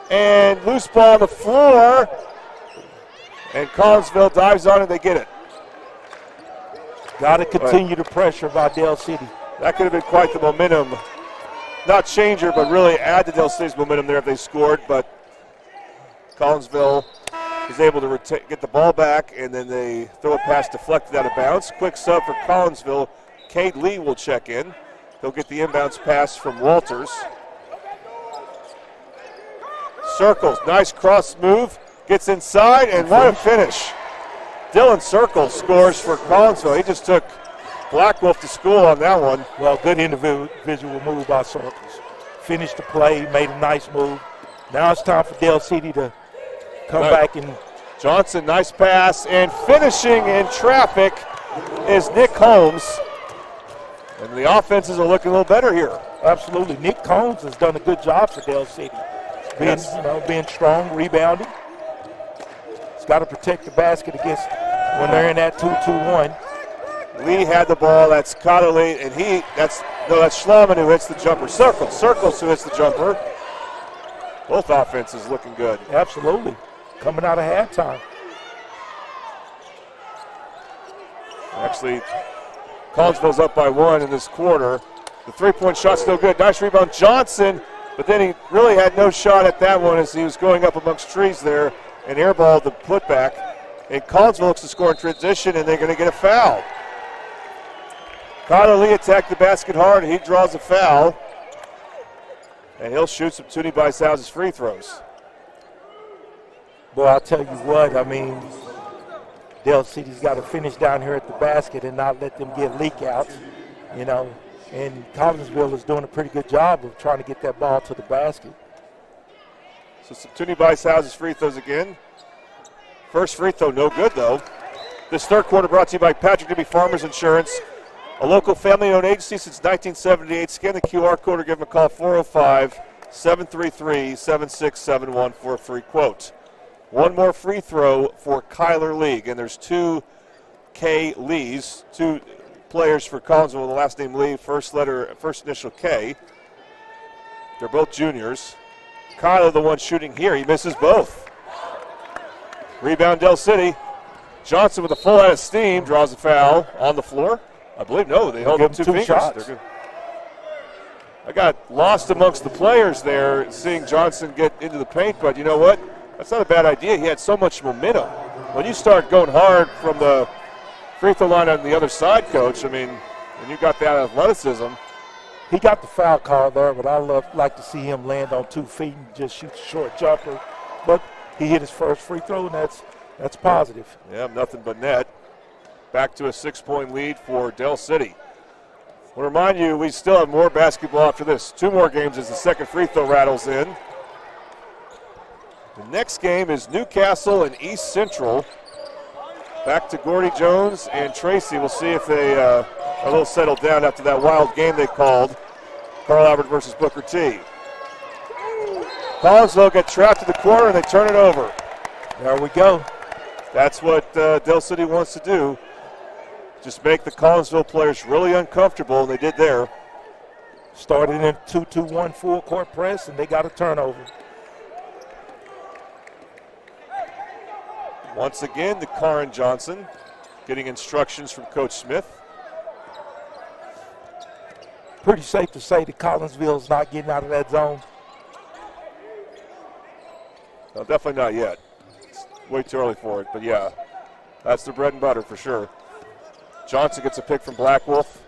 And loose ball on the floor. And Collinsville dives on it. They get it. Got to continue the pressure by Dell City. That could have been quite the momentum not changer, but really add to Del City's momentum there if they scored. But Collinsville is able to get the ball back, and then they throw a pass deflected out of bounds. Quick sub for Collinsville. Cade Lee will check in. He'll get the inbounds pass from Walters. Circles, nice cross move, gets inside, and what a finish. Dylan Circles scores for Collinsville. He just took Black Wolf to school on that one. Well, good individual move by Circles. Finished the play, made a nice move. Now it's time for Del City to come back and. Johnson, nice pass, and finishing in traffic is Nick Holmes. And the offenses are looking a little better here. Absolutely. Nick Holmes has done a good job for Del City. Being strong, rebounding. He's got to protect the basket against when they're in that 2-2-1. Lee had the ball. That's Cotterly, and that's Schlauman who hits the jumper. Circles who hits the jumper. Both offenses looking good. Absolutely. Coming out of halftime. Actually, Collinsville's up by 1 in this quarter. The three-point shot's still good. Nice rebound, Johnson, but then he really had no shot at that one as he was going up amongst trees there and airballed the putback. And Collinsville looks to score in transition, and they're going to get a foul. Connor Lee attacked the basket hard, and he draws a foul. And he'll shoot some Toonie Bicehouse's free throws. Boy, I'll tell you what, I mean, Del City's got to finish down here at the basket and not let them get leak outs, and Collinsville is doing a pretty good job of trying to get that ball to the basket. So some Toonie Bicehouse's free throws again. First free throw, no good though. This third quarter brought to you by Patrick Nibby Farmers Insurance, a local family-owned agency since 1978. Scan the QR code or give them a call, 405-733-7671 for a free quote. One more free throw for Kyler Lee, and there's two K Lees, two players for Collinsville with the last name Lee, first initial K. They're both juniors. Kyler, the one shooting here, he misses both. Rebound Del City. Johnson with a full head of steam draws a foul on the floor. I believe they held up two fingers. Shots. I got lost amongst the players there, seeing Johnson get into the paint, but you know what? That's not a bad idea. He had so much momentum. When you start going hard from the free throw line on the other side, Coach, I mean, when you got that athleticism. He got the foul call there, but I like to see him land on 2 feet and just shoot a short jumper. But he hit his first free throw, and that's positive. Yeah, nothing but net. Back to a 6-point lead for Del City. We'll remind you, we still have more basketball after this. 2 more games as the second free throw rattles in. The next game is Newcastle and East Central. Back to Gordy Jones and Tracy. We'll see if they are a little settled down after that wild game they called. Carl Albert versus Booker T. Collinsville get trapped in the corner and they turn it over. There we go. That's what Del City wants to do. Just make the Collinsville players really uncomfortable, and they did there. Started in 2-2-1 full court press, and they got a turnover. Once again, the Karin Johnson getting instructions from Coach Smith. Pretty safe to say that Collinsville's not getting out of that zone. No, definitely not yet. It's way too early for it, but yeah, that's the bread and butter for sure. Johnson gets a pick from Black Wolf.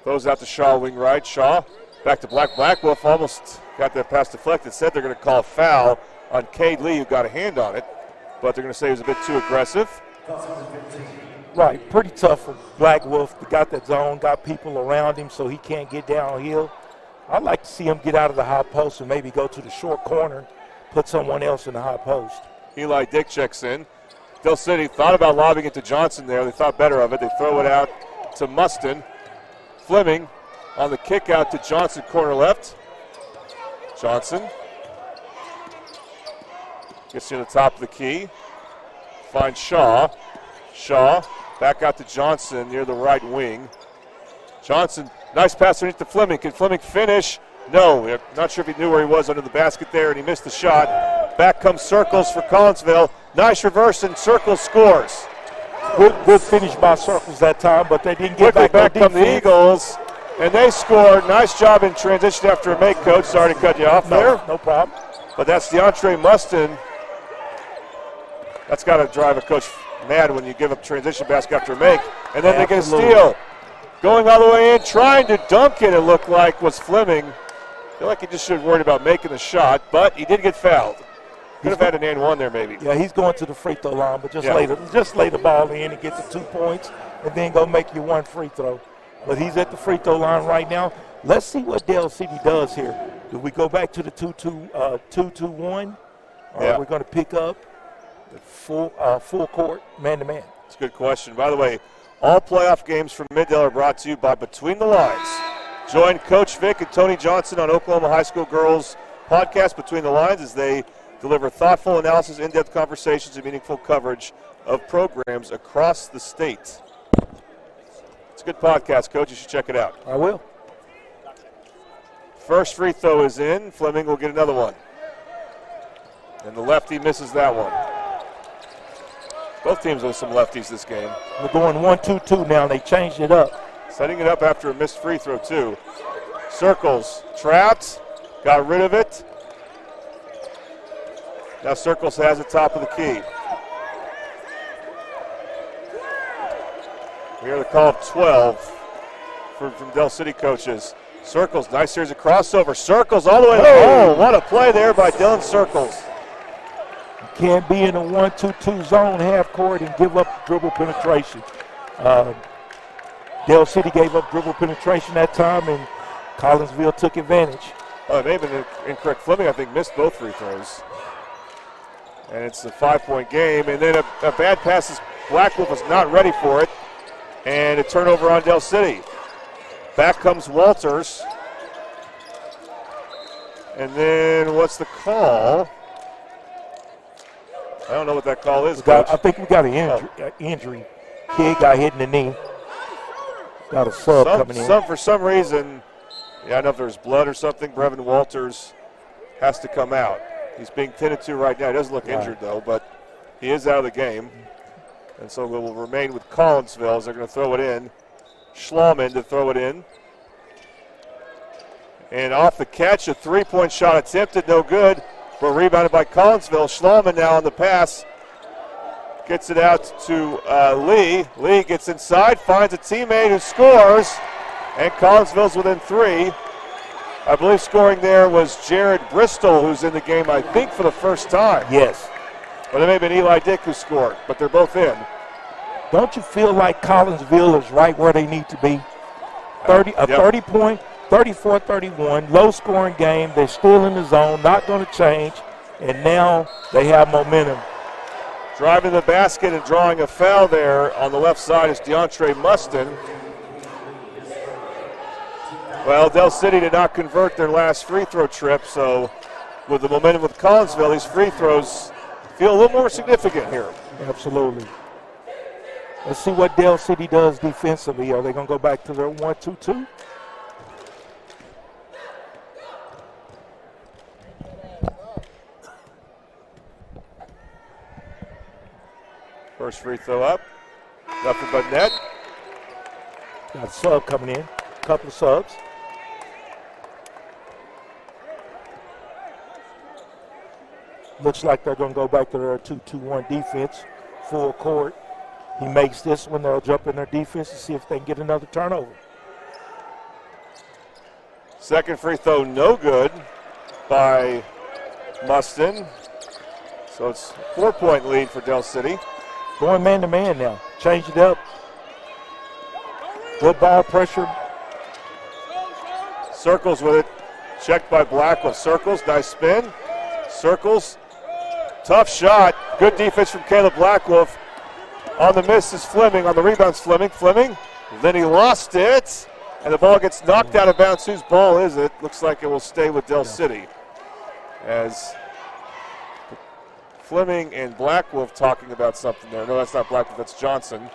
Throws out to Shaw, wing right. Shaw back to Black. Black Wolf almost got that pass deflected. Said they're going to call a foul on Cade Lee, who got a hand on it. But they're going to say he was a bit too aggressive. Right, pretty tough for Black Wolf. They got that zone, got people around him so he can't get downhill. I'd like to see him get out of the high post and maybe go to the short corner, put someone else in the high post. Eli Dick checks in. Del City thought about lobbing it to Johnson there. They thought better of it. They throw it out to Mustin. Fleming on the kick out to Johnson, corner left. Johnson gets to the top of the key. Finds Shaw. Shaw back out to Johnson near the right wing. Johnson, nice pass underneath to Fleming. Can Fleming finish? No. Not sure if he knew where he was under the basket there, and he missed the shot. Back comes Circles for Collinsville. Nice reverse, and Circles scores. Good finish by Circles that time, but they didn't get back come the Eagles, And they scored. Nice job in transition after a make, Coach. Sorry to cut you off there. No problem. But that's DeAndre Mustin. That's got to drive a coach mad when you give up transition basket after a make. And then they get a steal. Going all the way in, trying to dunk it looked like was Fleming. I feel like he just should have worried about making the shot, but he did get fouled. Could have had an and one there maybe. Yeah, he's going to the free throw line, but just lay the ball in and get the 2 points and then go make you one free throw. But he's at the free throw line right now. Let's see what Dale City does here. Do we go back to the 2-2-1? Or are we going to pick up the full court man-to-man? That's a good question. By the way, all playoff games from Middale are brought to you by Between the Lines. Join Coach Vic and Tony Johnson on Oklahoma High School Girls podcast Between the Lines as they deliver thoughtful analysis, in-depth conversations, and meaningful coverage of programs across the state. It's a good podcast, Coach. You should check it out. I will. First free throw is in. Fleming will get another one. And the lefty misses that one. Both teams with some lefties this game. We're going 1-2-2 now. They changed it up. Setting it up after a missed free throw, too. Circles trapped. Got rid of it. Now Circles has the top of the key. We hear the call of 12 from Del City coaches. Circles, nice series of crossover. Circles all the way. Oh, what a play there by Dylan Circles. You can't be in a 1-2-2 zone half court and give up dribble penetration. Del City gave up dribble penetration that time, and Collinsville took advantage. It may have been incorrect. Fleming, I think, missed both free throws. And it's a 5-point game. And then a bad pass. Blackwolf was not ready for it. And a turnover on Del City. Back comes Walters. And then what's the call? I don't know what that call is, Coach. I think we got an injury. Kid got hit in the knee. Got a sub coming in. For some reason, I don't know if there's blood or something. Brevin Walters has to come out. He's being tended to right now. He doesn't look injured, though, but he is out of the game. And so we will remain with Collinsville as they're going to throw it in. Schlauman to throw it in. And off the catch, a three-point shot attempted, no good, but rebounded by Collinsville. Schlauman now on the pass. Gets it out to Lee. Lee gets inside, finds a teammate who scores, and Collinsville's within 3. I believe scoring there was Jared Bristol, who's in the game, I think, for the first time. Yes. Or it may have been Eli Dick who scored, but they're both in. Don't you feel like Collinsville is right where they need to be? 30-point, 34-31, low-scoring game. They're still in the zone, not going to change, and now they have momentum. Driving the basket and drawing a foul there on the left side is DeAndre Mustin. Well, Del City did not convert their last free throw trip, so with the momentum with Collinsville, these free throws feel a little more significant here. Absolutely. Let's see what Del City does defensively. Are they going to go back to their 1-2-2? First free throw up. Nothing but net. Got a sub coming in. A couple of subs. Looks like they're going to go back to their 2-2-1 defense, full court. He makes this one, they'll jump in their defense and see if they can get another turnover. Second free throw, no good by Mustin. So it's a 4-point lead for Del City. Going man-to-man now. Change it up. Good ball pressure. Circles with it. Checked by Blackwell. Circles, nice spin. Circles. Tough shot. Good defense from Caleb Blackwolf. On the miss is Fleming. On the rebounds, Fleming. Fleming. Then he lost it. And the ball gets knocked out of bounds. Whose ball is it? Looks like it will stay with Del City. As Fleming and Blackwolf talking about something there. No, that's not Blackwolf. That's Johnson.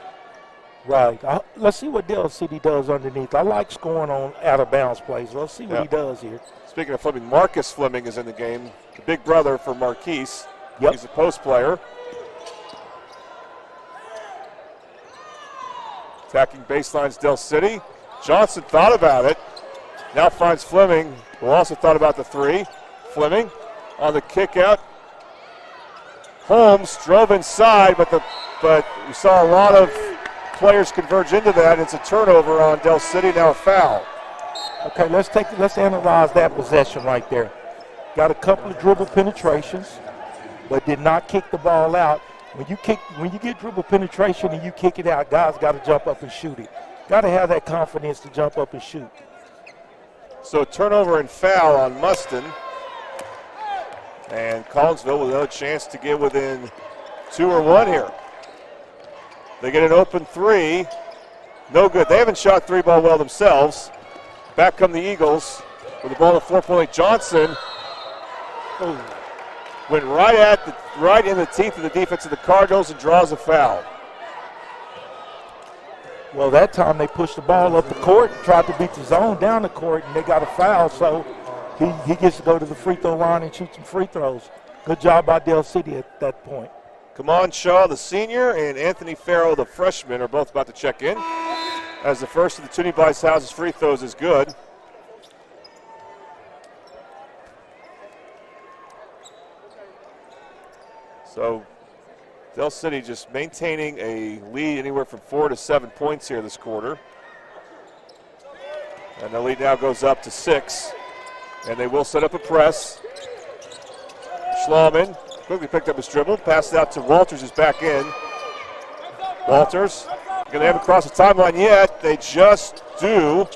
Right. Let's see what Del City does underneath. I like scoring on out-of-bounds plays. Let's see what he does here. Speaking of Fleming, Marcus Fleming is in the game. The big brother for Marquise. Yep. He's a post player. Attacking baselines Del City. Johnson thought about it. Now finds Fleming, who also thought about the three. Fleming on the kick out. Holmes drove inside, but we saw a lot of players converge into that. It's a turnover on Del City, now a foul. Okay, let's analyze that possession right there. Got a couple of dribble penetrations, but did not kick the ball out. When you get dribble penetration and you kick it out, guys got to jump up and shoot it. Got to have that confidence to jump up and shoot. So turnover and foul on Mustin. And Collinsville with another chance to get within 2 or 1 here. They get an open three. No good. They haven't shot three ball well themselves. Back come the Eagles with the ball at 4-point. Johnson went right in the teeth of the defense of the Cardinals and draws a foul. Well, that time they pushed the ball up the court and tried to beat the zone down the court, and they got a foul, so he gets to go to the free throw line and shoot some free throws. Good job by Del City at that point. Kamon Shaw, the senior, and Anthony Farrell, the freshman, are both about to check in, as the first of the Toonie Bice House's free throws is good. So Del City just maintaining a lead anywhere from 4 to 7 points here this quarter. And the lead now goes up to 6. And they will set up a press. Schlauman quickly picked up his dribble, passed it out to Walters, who's back in. Walters, going to have it across the timeline yet. They just do.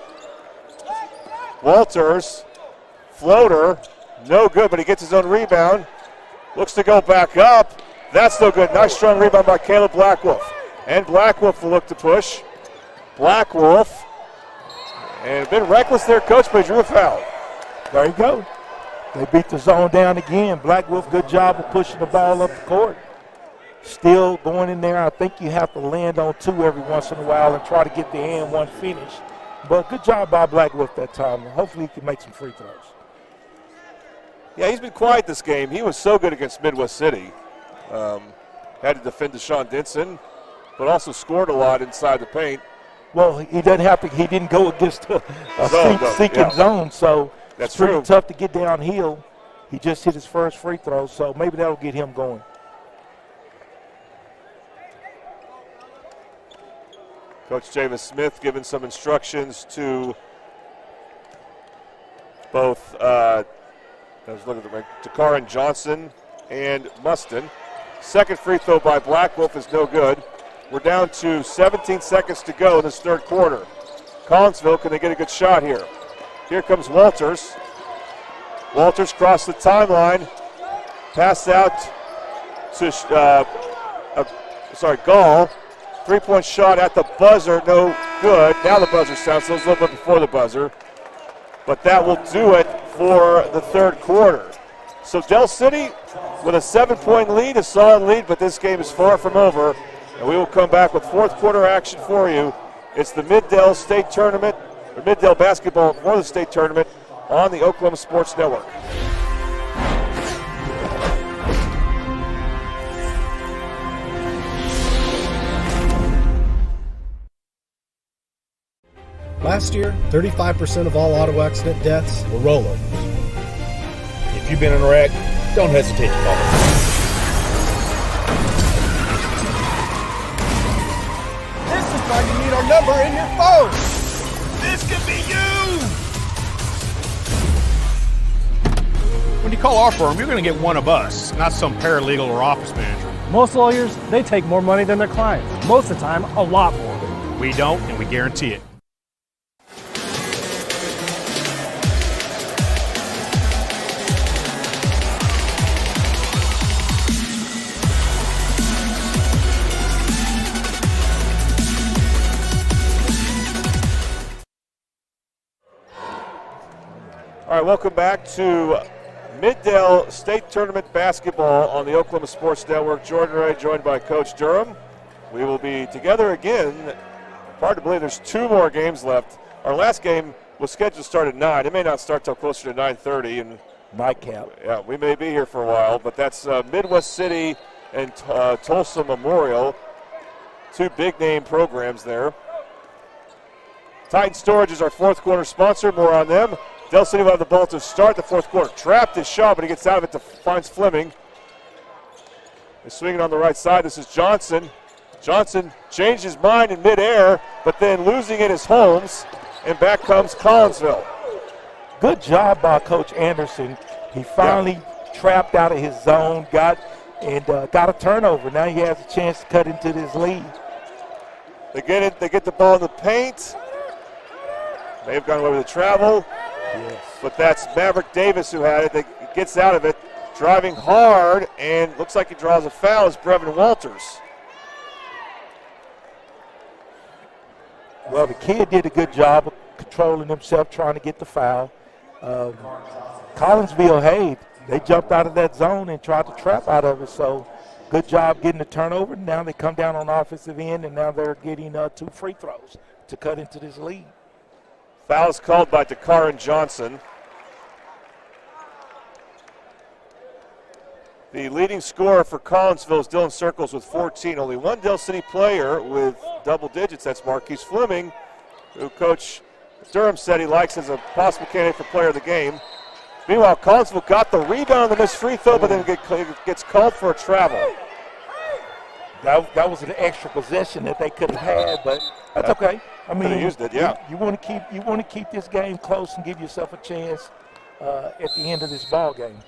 Walters, floater, no good, but he gets his own rebound. Looks to go back up. That's no good. Nice strong rebound by Caleb Blackwolf. And Blackwolf will look to push. Blackwolf. And a bit reckless there, coach, but he drew a foul. There you go. They beat the zone down again. Blackwolf, good job of pushing the ball up the court. Still going in there. I think you have to land on 2 every once in a while and try to get the and 1 finish. But good job by Blackwolf that time. Hopefully he can make some free throws. Yeah, he's been quiet this game. He was so good against Midwest City. Had to defend Deshaun Denson, but also scored a lot inside the paint. Well, he doesn't have to. He didn't go against a seeking zone, so that's it's pretty true. tough to get downhill. He just hit his first free throw, so maybe that'll get him going. Coach Javis Smith giving some instructions to both Takarin Johnson and Mustin. Second free throw by Blackwolf is no good. We're down to 17 seconds to go in this third quarter. Collinsville, can they get a good shot here? Here comes Walters. Walters crossed the timeline. Pass out to Gall. 3-point shot at the buzzer, no good. Now the buzzer sounds, so it was a little bit before the buzzer. But that will do it for the third quarter. So Del City with a 7-point lead, a solid lead, but this game is far from over. And we will come back with fourth quarter action for you. It's the Mid-Del State Tournament, or Mid-Del Basketball for the State Tournament on the Oklahoma Sports Network. Last year, 35% of all auto accident deaths were rollovers. If you've been in a wreck, don't hesitate to call us. This is why you need our number in your phone. This could be you. When you call our firm, you're going to get one of us, not some paralegal or office manager. Most lawyers, they take more money than their clients. Most of the time, a lot more. We don't, and we guarantee it. All right, welcome back to Mid-Del State Tournament Basketball on the Oklahoma Sports Network. Jordan Ray joined by Coach Durham. We will be together again. Hard to believe there's 2 more games left. Our last game was scheduled to start at 9. It may not start till closer to 9:30. And nightcap. Yeah, we may be here for a while, but that's Midwest City and Tulsa Memorial. 2 big-name programs there. Titan Storage is our fourth quarter sponsor. More on them. Del City will have the ball to start the fourth quarter. Trapped is Shaw, but he gets out of it to finds Fleming. He's swinging on the right side. This is Johnson. Johnson changed his mind in midair, but then losing it is Holmes, and back comes Collinsville. Good job by Coach Anderson. He finally trapped out of his zone, got a turnover. Now he has a chance to cut into this lead. They get it. They get the ball in the paint. May have gone away with the travel. Yes. But that's Maverick Davis who had it. He gets out of it, driving hard, and looks like he draws a foul as Brevin Walters. Well, the kid did a good job of controlling himself, trying to get the foul. Collinsville, hey, they jumped out of that zone and tried to trap out of it, so good job getting the turnover. Now they come down on the offensive end, and now they're getting 2 free throws to cut into this lead. Foul is called by Dakaran Johnson. The leading scorer for Collinsville is Dylan Circles with 14. Only one Del City player with double digits. That's Marquise Fleming, who Coach Durham said he likes as a possible candidate for player of the game. Meanwhile, Collinsville got the rebound on the missed free throw, but then gets called for a travel. That was an extra possession that they could have had, but that's okay. I mean, they used it, yeah. You want to keep this game close and give yourself a chance at the end of this ball game.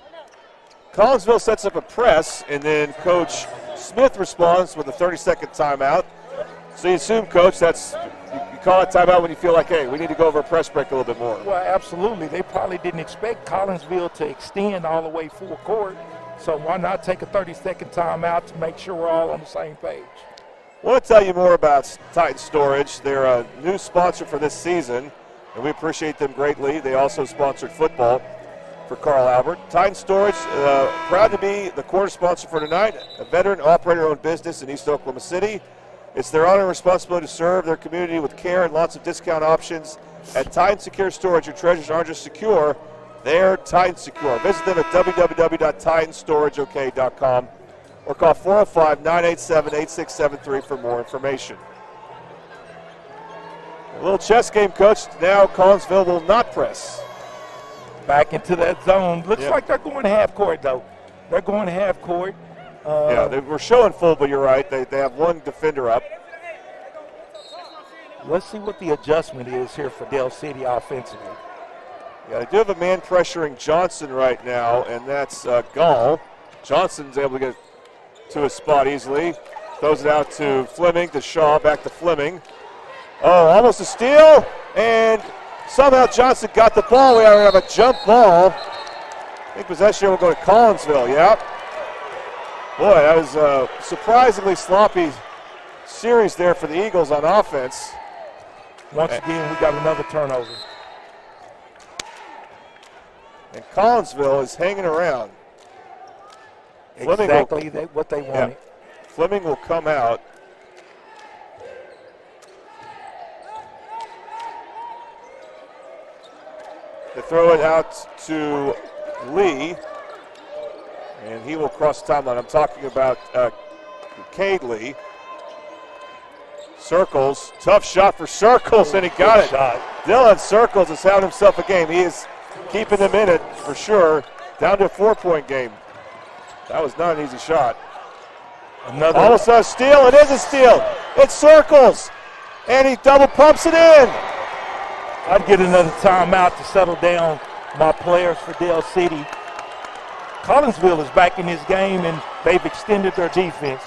Collinsville sets up a press, and then Coach Smith responds with a 30-second timeout. So you assume, Coach, you call it timeout when you feel like, hey, we need to go over a press break a little bit more. Well, absolutely. They probably didn't expect Collinsville to extend all the way full court, so why not take a 30-second timeout to make sure we're all on the same page? I want to tell you more about Titan Storage. They're a new sponsor for this season, and we appreciate them greatly. They also sponsored football for Carl Albert. Titan Storage, proud to be the quarter sponsor for tonight, a veteran operator-owned business in East Oklahoma City. It's their honor and responsibility to serve their community with care and lots of discount options. At Titan Secure Storage, your treasures aren't just secure, they're Titan Secure. Visit them at www.titanstorageok.com or call 405-987-8673 for more information. A little chess game, Coach. Now Collinsville will not press. Back into that zone. Looks like they're going half court, though. They're going half court. They were showing full, but you're right. They have one defender up. Let's see what the adjustment is here for Del City offensively. Yeah, they do have a man pressuring Johnson right now, and that's Gall. Johnson's able to get to his spot easily. Throws it out to Fleming, to Shaw, back to Fleming. Oh, almost a steal, and somehow Johnson got the ball. We have a jump ball. I think possession will go to Collinsville, yeah. Boy, that was a surprisingly sloppy series there for the Eagles on offense. Once again, we got another turnover. And Collinsville is hanging around. Exactly what they wanted. Yeah. Fleming will come out. They throw it out to Lee, and he will cross the timeline. I'm talking about Cade Lee. Circles, tough shot for Circles, and he got it. Dylan Circles is having himself a game. He is keeping them in it for sure. Down to a 4-point game. That was not an easy shot. Almost a steal. It is a steal. It's Circles, and he double pumps it in. I'd get another timeout to settle down my players for Del City. Collinsville is back in this game, and they've extended their defense.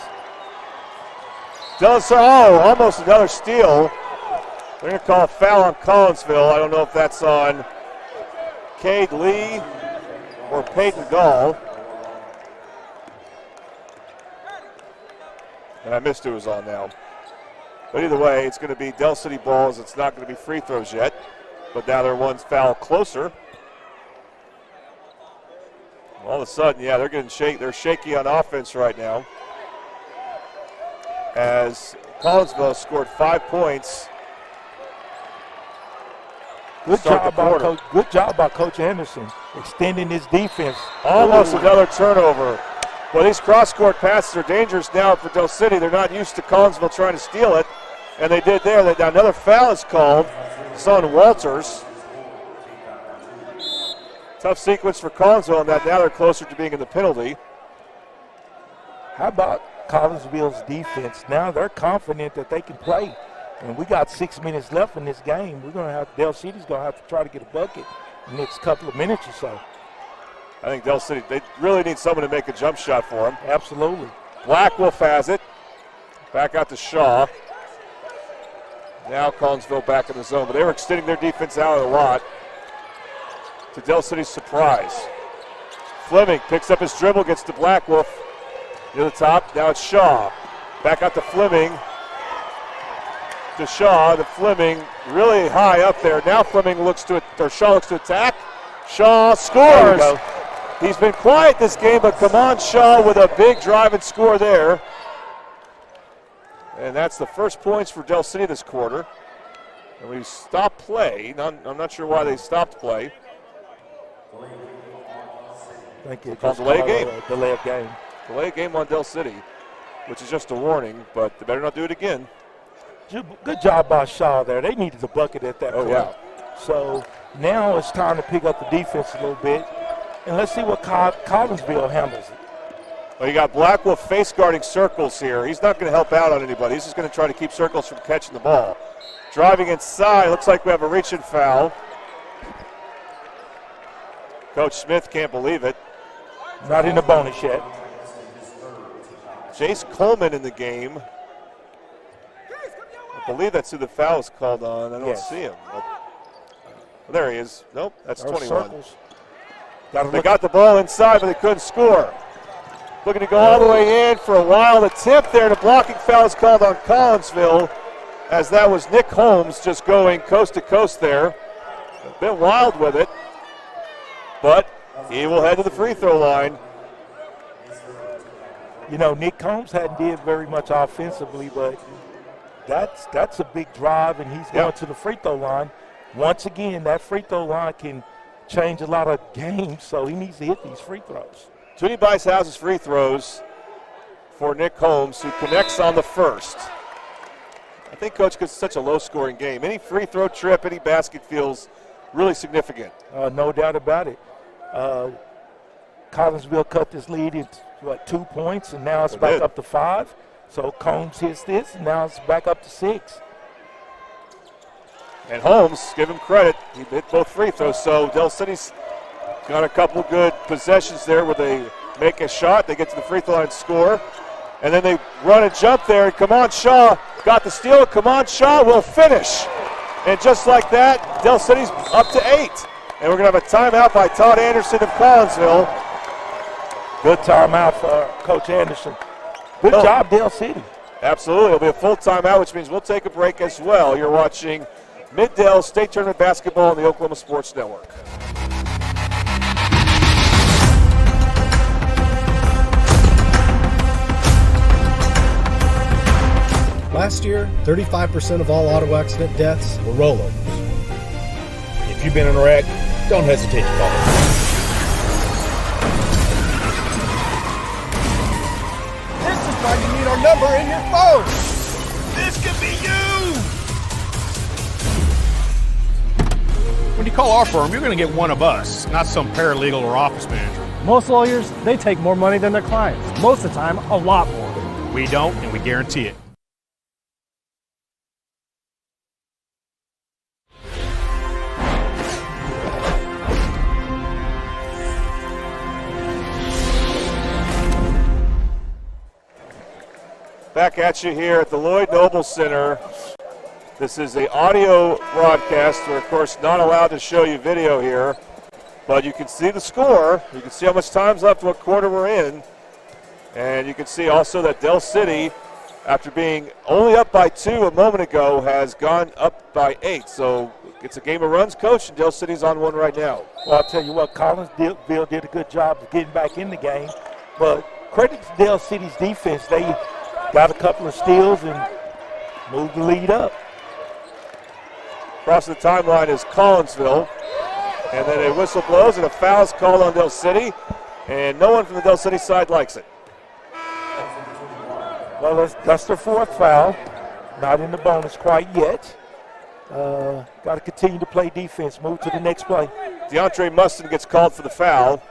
Almost another steal. They're going to call a foul on Collinsville. I don't know if that's on Cade Lee or Peyton Gall. And I missed who was on now. But either way, it's going to be Del City balls. It's not going to be free throws yet. But now they're one foul closer. All of a sudden, yeah, they're getting they're shaky on offense right now. As Collinsville scored 5 points. Good job by Coach Anderson, extending his defense. Almost another turnover. Well, these cross-court passes are dangerous now for Del City. They're not used to Collinsville trying to steal it. And they did there. Now another foul is called. It's on Walters. Tough sequence for Collinsville on that. Now they're closer to being in the penalty. How about Collinsville's defense? Now they're confident that they can play. And we got 6 minutes left in this game. Del City's going to have to try to get a bucket in the next couple of minutes or so. I think Del City, they really need someone to make a jump shot for them. Absolutely. Blackwolf has it. Back out to Shaw. Now Collinsville back in the zone, but they were extending their defense out a lot. To Del City's surprise. Fleming picks up his dribble, gets to Blackwolf. Near the top, now it's Shaw. Back out to Fleming. To Shaw, Fleming really high up there. Now Shaw looks to attack. Shaw scores. He's been quiet this game, but come on, Shaw with a big drive and score there. And that's the first points for Del City this quarter. And we stopped play. I'm not sure why they stopped play. I think it's called delay game. Delay of game. Delay game on Del City, which is just a warning, but they better not do it again. Good job by Shaw there. They needed a bucket at that point. Yeah. So now it's time to pick up the defense a little bit. And let's see what Collinsville handles it. Well, you got Blackwolf face guarding Circles here. He's not going to help out on anybody. He's just going to try to keep Circles from catching the ball. Driving inside, looks like we have a reach-in foul. Coach Smith can't believe it. Not in the bonus yet. Jace Coleman in the game. I believe that's who the foul is called on. I don't see him. Well, there he is. Nope, that's 21. They got the ball inside, but they couldn't score. Looking to go all the way in for a wild attempt there. The blocking foul is called on Collinsville, as that was Nick Holmes just going coast to coast there. A bit wild with it, but he will head to the free throw line. You know, Nick Holmes hadn't did very much offensively, but that's a big drive, and he's going to the free throw line. Once again, that free throw line can change a lot of games, so he needs to hit these free throws. Toonie Bice houses free throws for Nick Holmes, who connects on the first. I think, Coach, because it's such a low-scoring game, any free throw trip, any basket feels really significant. No doubt about it. Collinsville cut this lead into, 2 points, and now it's back up to 5. So Combs hits this, and now it's back up to 6. And Holmes, give him credit, he hit both free throws. So Del City's got a couple good possessions there where they make a shot, they get to the free throw line and score. And then they run and jump there, and Kamon Shaw got the steal. Kamon Shaw will finish. And just like that, Del City's up to 8. And we're going to have a timeout by Todd Anderson of Collinsville. Good timeout for Coach Anderson. Good job, Del City. Absolutely. It'll be a full timeout, which means we'll take a break as well. You're watching Mid-Del State Tournament Basketball on the Oklahoma Sports Network. Last year, 35% of all auto accident deaths were rollovers. If you've been in a wreck, don't hesitate to call us. This is why you need our number in your phone. This could be you. When you call our firm, you're going to get one of us, not some paralegal or office manager. Most lawyers, they take more money than their clients. Most of the time, a lot more. We don't, and we guarantee it. Back at you here at the Lloyd Noble Center. This is an audio broadcast. We're, of course, not allowed to show you video here, but you can see the score. You can see how much time's left, what quarter we're in. And you can see also that Del City, after being only up by 2 a moment ago, has gone up by 8. So it's a game of runs, Coach, and Del City's on one right now. Well, I'll tell you what, Collinsville did a good job of getting back in the game, but credit to Del City's defense. They got a couple of steals and moved the lead up. Across the timeline is Collinsville. And then a whistle blows and a foul is called on Del City. And no one from the Del City side likes it. Well, that's their 4th foul. Not in the bonus quite yet. Got to continue to play defense. Move to the next play. DeAndre Mustin gets called for the foul.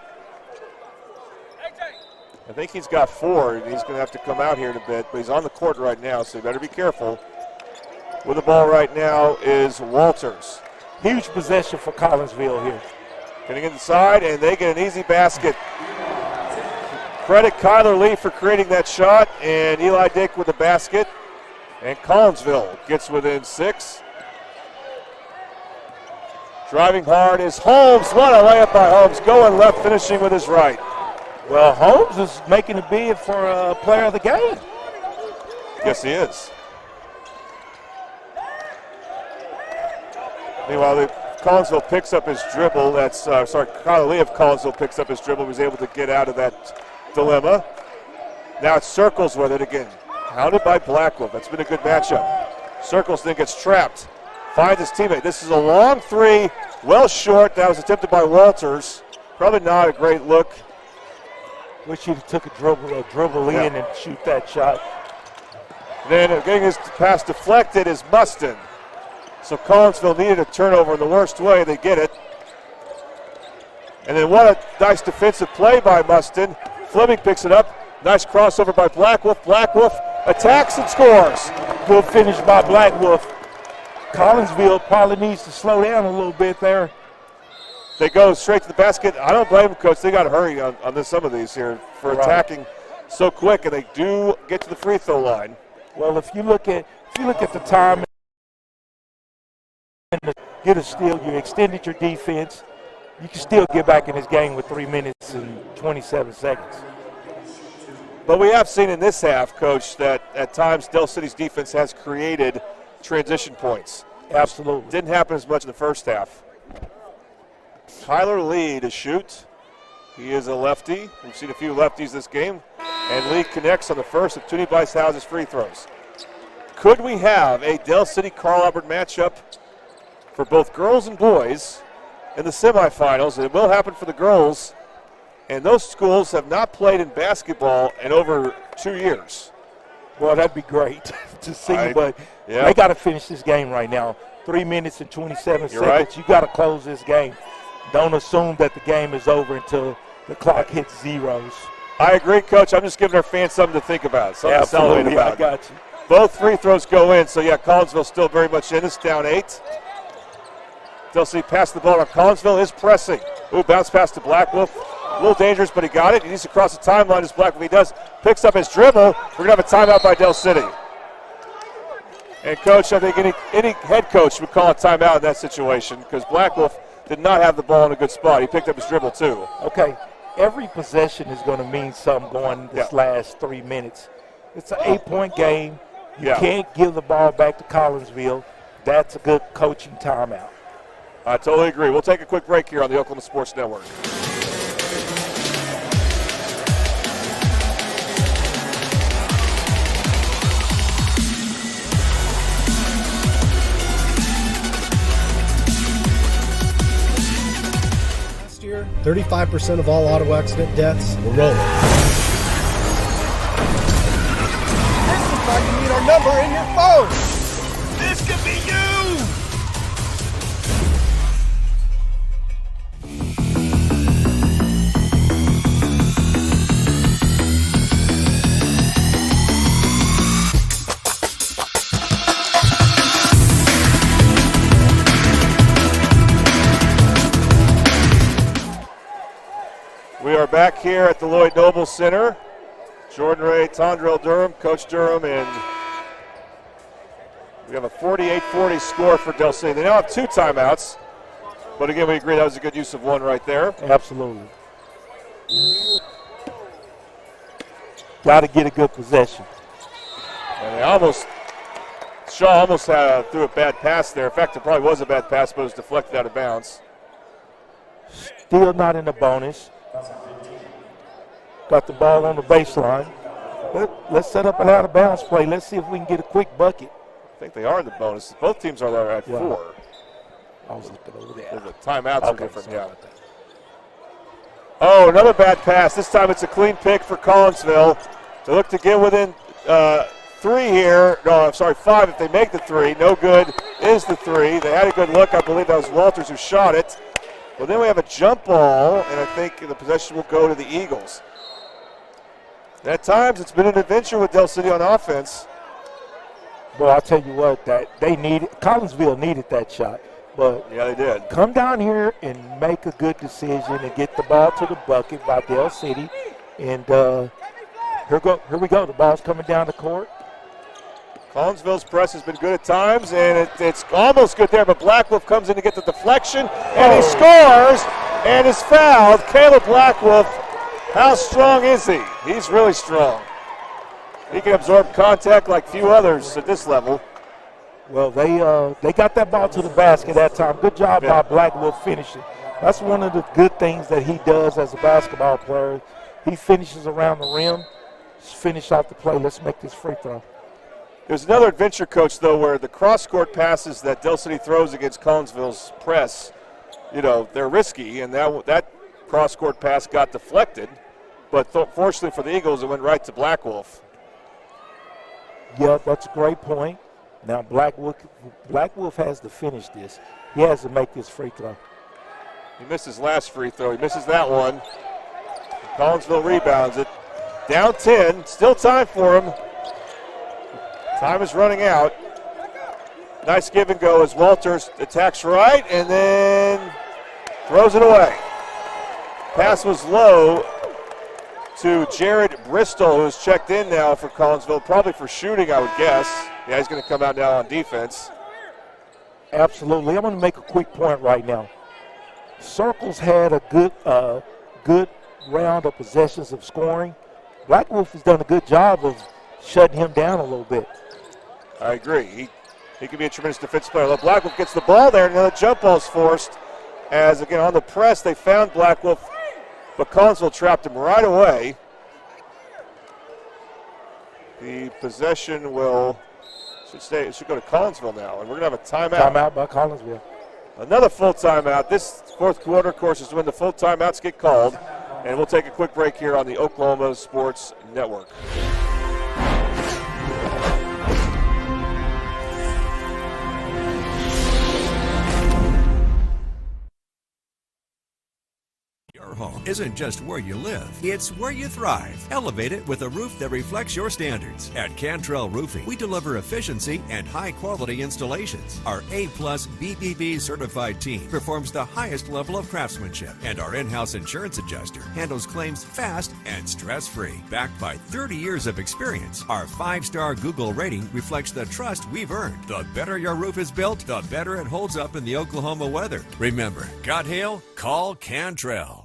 I think he's got 4, and he's going to have to come out here in a bit, but he's on the court right now, so you better be careful. With the ball right now is Walters. Huge possession for Collinsville here. Getting inside, and they get an easy basket. Credit Kyler Lee for creating that shot, and Eli Dick with the basket. And Collinsville gets within 6. Driving hard is Holmes. What a layup by Holmes. Going left, finishing with his right. Well, Holmes is making a bid for player of the game. Yes, he is. Meanwhile, Collinsville picks up his dribble. Kyler Lee of Collinsville picks up his dribble. Was able to get out of that dilemma. Now it Circles with it again. Hounded by Blackwell. That's been a good matchup. Circles then gets trapped. Finds his teammate. This is a long 3. Well short. That was attempted by Walters. Probably not a great look. Wish he'd took a dribble in and shoot that shot. Then getting his pass deflected is Mustin. So Collinsville needed a turnover in the worst way. They get it. And then what a nice defensive play by Mustin. Fleming picks it up. Nice crossover by Blackwolf. Blackwolf attacks and scores. Good finish by Blackwolf. Collinsville probably needs to slow down a little bit there. They go straight to the basket. I don't blame them, Coach. They got to hurry on some of these here for attacking so quick, and they do get to the free throw line. Well, if you look at the time, get a steal, you extended your defense, you can still get back in this game with 3 minutes and 27 seconds. But we have seen in this half, Coach, that at times Del City's defense has created transition points. Absolutely. Didn't happen as much in the first half. Kyler Lee to shoot. He is a lefty. We've seen a few lefties this game. And Lee connects on the first of Toonie Bicehouse's free throws. Could we have a Del City Carl Albert matchup for both girls and boys in the semifinals? It will happen for the girls. And those schools have not played in basketball in over 2 years. Well, that'd be great to see, but they got to finish this game right now. 3 minutes and 27 seconds. Right. You got to close this game. Don't assume that the game is over until the clock hits zeros. I agree, Coach. I'm just giving our fans something to think about, something to celebrate about. I got you. Both free throws go in, so Collinsville still very much in this, down 8. Del City pass the ball on Collinsville is pressing. Ooh, bounce pass to Blackwolf. A little dangerous, but he got it. He needs to cross the timeline as Blackwolf. He does. Picks up his dribble. We're going to have a timeout by Del City. And, Coach, I think any head coach would call a timeout in that situation because Blackwolf did not have the ball in a good spot. He picked up his dribble, too. Okay. Every possession is going to mean something going this last 3 minutes. It's an 8-point game. You can't give the ball back to Collinsville. That's a good coaching timeout. I totally agree. We'll take a quick break here on the Oklahoma Sports Network. Last year, 35% of all auto accident deaths were rolling. This is why you need our number in your phone. This could be you. We are back here at the Lloyd Noble Center. Jordan Ray, Tondrell Durham, Coach Durham, and we have a 48-40 score for Del City. They now have 2 timeouts, but again, we agree that was a good use of one right there. Absolutely. Got to get a good possession. And Shaw almost threw a bad pass there. In fact, it probably was a bad pass, but it was deflected out of bounds. Still not in the bonus. Got the ball on the baseline. Let's set up an out-of-bounds play. Let's see if we can get a quick bucket. I think they are in the bonus. Both teams are there at 4. I was looking over there. The timeouts are different now. Oh, another bad pass. This time it's a clean pick for Collinsville. They look to get within three here. No, I'm sorry, 5 if they make the three. No good is the three. They had a good look. I believe that was Walters who shot it. But then we have a jump ball, and I think the possession will go to the Eagles. At times, it's been an adventure with Del City on offense. Well, I'll tell you what, that they needed, Collinsville needed that shot. But yeah, they did. Come down here and make a good decision and get the ball to the bucket by Del City. And here we go. The ball's coming down the court. Collinsville's press has been good at times, and it's almost good there, but Black Wolf comes in to get the deflection, and he scores and is fouled. Caleb Black Wolf, how strong is he? He's really strong. He can absorb contact like few others at this level. Well, they got that ball to the basket that time. Good job by Black Wolf finishing. That's one of the good things that he does as a basketball player. He finishes around the rim, finish off the play. Let's make this free throw. There's another adventure, Coach, though, where the cross-court passes that Del City throws against Collinsville's press, you know, they're risky, and that cross-court pass got deflected. But fortunately for the Eagles, it went right to Black Wolf. Yeah, that's a great point. Now Black Wolf has to finish this. He has to make this free throw. He missed his last free throw. He misses that one. Collinsville rebounds it. Down 10. Still time for him. Time is running out. Nice give and go as Walters attacks right and then throws it away. Pass was low to Jared Bristol, who's checked in now for Collinsville, probably for shooting, I would guess. Yeah, he's going to come out now on defense. Absolutely. I'm going to make a quick point right now. Circles had a good round of possessions of scoring. Black Wolf has done a good job of shutting him down a little bit. I agree. He can be a tremendous defensive player. Black Wolf gets the ball there, and another jump ball is forced. As, again, on the press, they found Black Wolf, but Collinsville trapped him right away. The possession should go to Collinsville now, and we're going to have a timeout. Timeout by Collinsville. Another full timeout. This fourth quarter, of course, is when the full timeouts get called. And we'll take a quick break here on the Oklahoma Sports Network. Your home isn't just where you live, it's where you thrive. Elevate it with a roof that reflects your standards. At Cantrell Roofing, we deliver efficiency and high-quality installations. Our A-plus BBB certified team performs the highest level of craftsmanship, and our in-house insurance adjuster handles claims fast and stress-free. Backed by 30 years of experience, our 5-star Google rating reflects the trust we've earned. The better your roof is built, the better it holds up in the Oklahoma weather. Remember, got hail? Call Cantrell.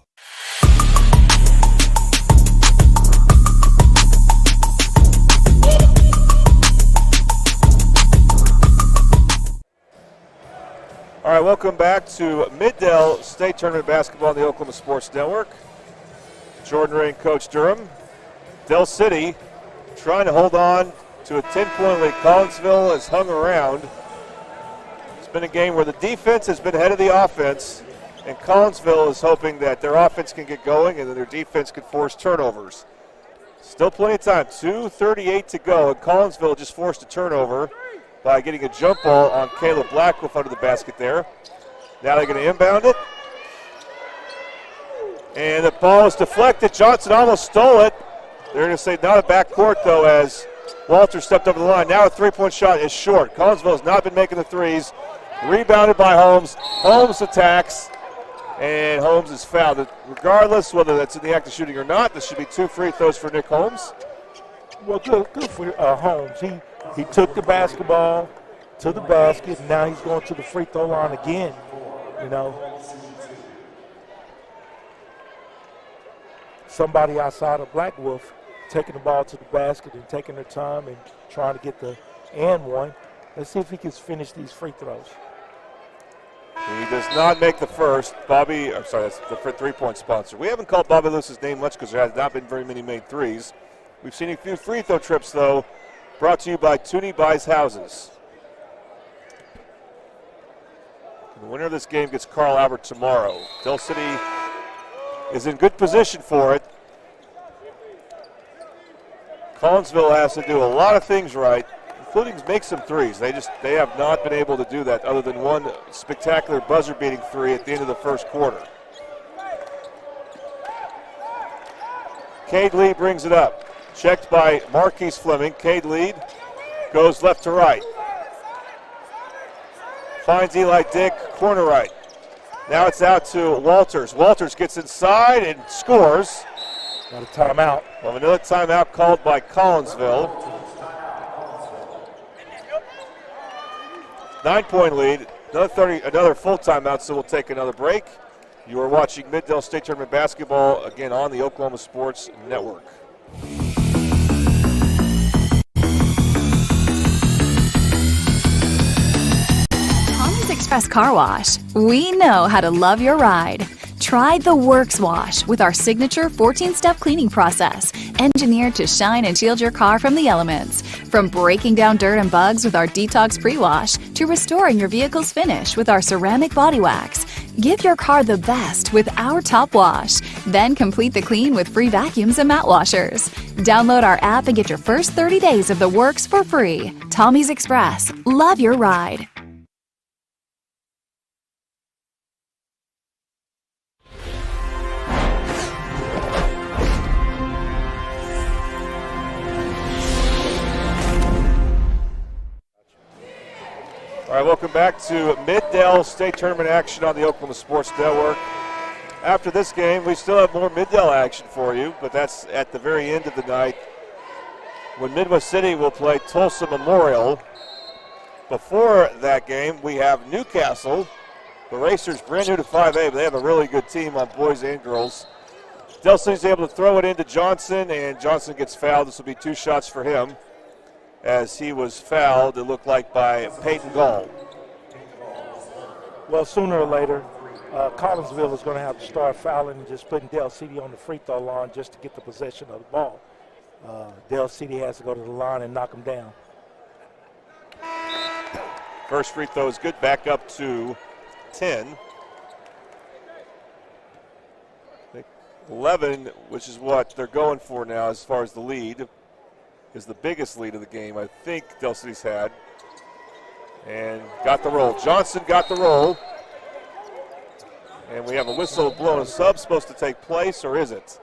All right, welcome back to Middale State Tournament Basketball on the Oklahoma Sports Network. Jordan Ray and Coach Durham. Del City trying to hold on to a 10-point lead. Collinsville has hung around. It's been a game where the defense has been ahead of the offense, and Collinsville is hoping that their offense can get going and that their defense can force turnovers. Still plenty of time, 2:38 to go, and Collinsville just forced a turnover by getting a jump ball on Caleb Blackwolf under the basket there. Now they're going to inbound it. And the ball is deflected. Johnson almost stole it. They're going to say not a backcourt, though, as Walter stepped over the line. Now a three-point shot is short. Collinsville has not been making the threes. Rebounded by Holmes. Holmes attacks, and Holmes is fouled. Regardless whether that's in the act of shooting or not, this should be 2 free throws for Nick Holmes. Well, good for Holmes. He took the basketball to the basket, and now he's going to the free throw line again, you know. Somebody outside of Black Wolf taking the ball to the basket and taking their time and trying to get the and one. Let's see if he can finish these free throws. He does not make the first. That's the three-point sponsor. We haven't called Bobby Lewis's name much because there has not been very many made threes. We've seen a few free throw trips, though, brought to you by Tooney Buys Houses. The winner of this game gets Carl Albert tomorrow. Del City is in good position for it. Collinsville has to do a lot of things right, including make some threes. They have not been able to do that other than one spectacular buzzer-beating three at the end of the first quarter. Cade Lee brings it up. Checked by Marquise Fleming. Cade Lee goes left to right. Finds Eli Dick, corner right. Now it's out to Walters. Walters gets inside and scores. Got a timeout. Well, another timeout called by Collinsville. 9-point lead. Another full timeout, so we'll take another break. You are watching Mid-Del State Tournament basketball, again, on the Oklahoma Sports Network. Tommy's Express Car Wash. We know how to love your ride. Try the Works Wash with our signature 14-step cleaning process, engineered to shine and shield your car from the elements. From breaking down dirt and bugs with our Detox Pre-Wash to restoring your vehicle's finish with our ceramic body wax. Give your car the best with our Top Wash. Then complete the clean with free vacuums and mat washers. Download our app and get your first 30 days of the works for free. Tommy's Express. Love your ride. All right, welcome back to Mid-Del State Tournament action on the Oklahoma Sports Network. After this game, we still have more Mid-Del action for you, but that's at the very end of the night when Midwest City will play Tulsa Memorial. Before that game, we have Newcastle. The Racers brand new to 5A, but they have a really good team on boys and girls. Del City's able to throw it into Johnson, and Johnson gets fouled. This will be 2 shots for him, as he was fouled, it looked like, by Peyton Gall. Well, sooner or later, Collinsville is going to have to start fouling and just putting Del City on the free throw line just to get the possession of the ball. Del City has to go to the line and knock them down. First free throw is good, back up to 10. 11, which is what they're going for now as far as the lead, is the biggest lead of the game I think Del City's had. And got the roll. Johnson got the roll. And we have a whistle blown. A sub supposed to take place, or is it?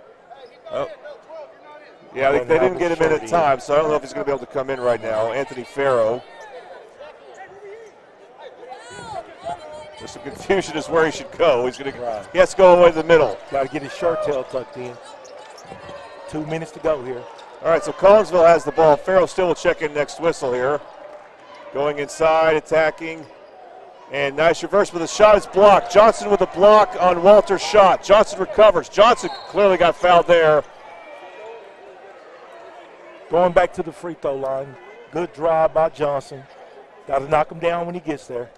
Oh. Yeah, they didn't get him in at time, so I don't know if he's going to be able to come in right now. Anthony Farrow. There's some confusion as where he should go. He has to go away to the middle. Got to get his short tail tucked in. 2 minutes to go here. All right, so Collinsville has the ball. Farrell still will check in next whistle here. Going inside, attacking. And nice reverse, but the shot is blocked. Johnson with a block on Walter's shot. Johnson recovers. Johnson clearly got fouled there. Going back to the free throw line. Good drive by Johnson. Got to knock him down when he gets there.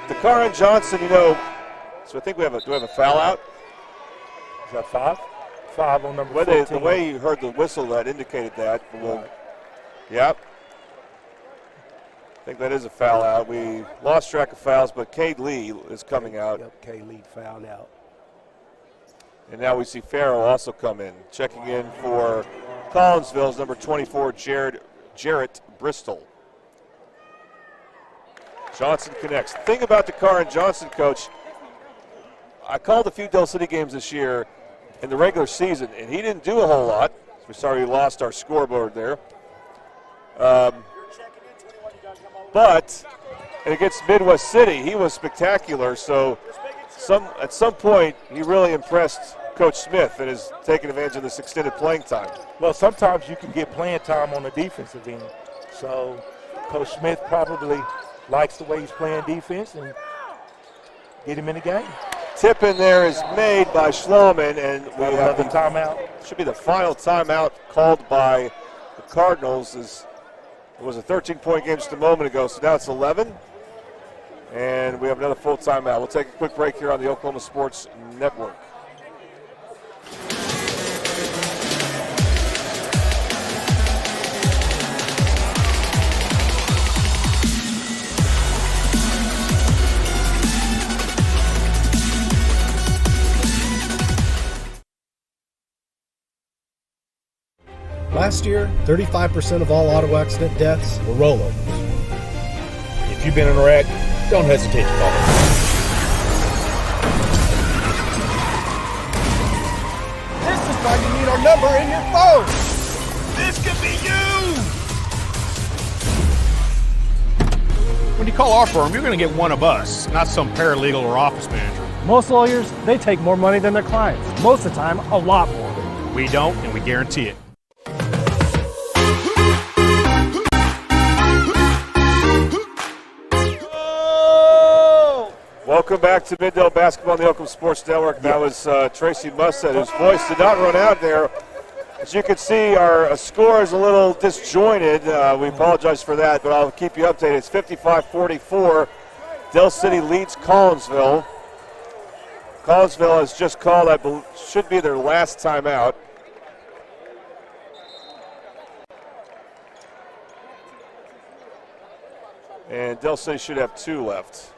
Dakar and Johnson, so I think do we have a foul out? Is that 5? 5 on number 14. The way you heard the whistle, that indicated that. Yep. I think that is a foul out. We lost track of fouls, but Cade Lee is coming out. Yep, Cade Lee fouled out. And now we see Farrell also come in. Checking in for Collinsville's number 24, Jarrett Bristol. Johnson connects. The thing about Dakar and Johnson, Coach, I called a few Del City games this year in the regular season, and he didn't do a whole lot. We're sorry we lost our scoreboard there. But against Midwest City, he was spectacular. So at some point, he really impressed Coach Smith and is taking advantage of this extended playing time. Well, sometimes you can get playing time on the defensive end. So Coach Smith probably likes the way he's playing defense and get him in the game. Tip in there is made by Schloman, and we have the timeout. Should be the final timeout called by the Cardinals. It was a 13-point game just a moment ago, so now it's 11. And we have another full timeout. We'll take a quick break here on the Oklahoma Sports Network. Last year, 35% of all auto accident deaths were rollovers. If you've been in a wreck, don't hesitate to call us. This is why you need our number in your phone. This could be you. When you call our firm, you're going to get one of us, not some paralegal or office manager. Most lawyers, they take more money than their clients. Most of the time, a lot more. We don't, and we guarantee it. Welcome back to Middale Basketball on the Oakland Sports Network. That was Tracy Mussett, whose voice did not run out there. As you can see, our score is a little disjointed. We apologize for that, but I'll keep you updated. It's 55-44. Del City leads Collinsville. Collinsville has just called, I believe, should be their last timeout. And Del City should have 2 left.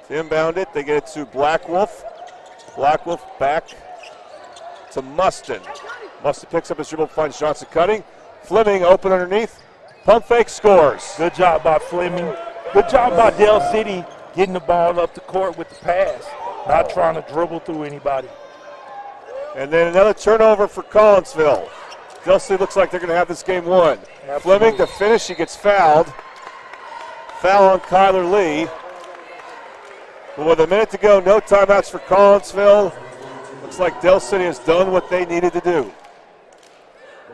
To inbound it, they get it to Blackwolf. Blackwolf back to Mustin. Mustin picks up his dribble, finds Johnson cutting. Fleming open underneath. Pump fake, scores. Good job by Fleming. Good job by Del City getting the ball up the court with the pass, not trying to dribble through anybody. And then another turnover for Collinsville. Del City looks like they're going to have this game won. Absolutely. Fleming to finish, he gets fouled. Foul on Kyler Lee. But with a minute to go, no timeouts for Collinsville. Looks like Del City has done what they needed to do.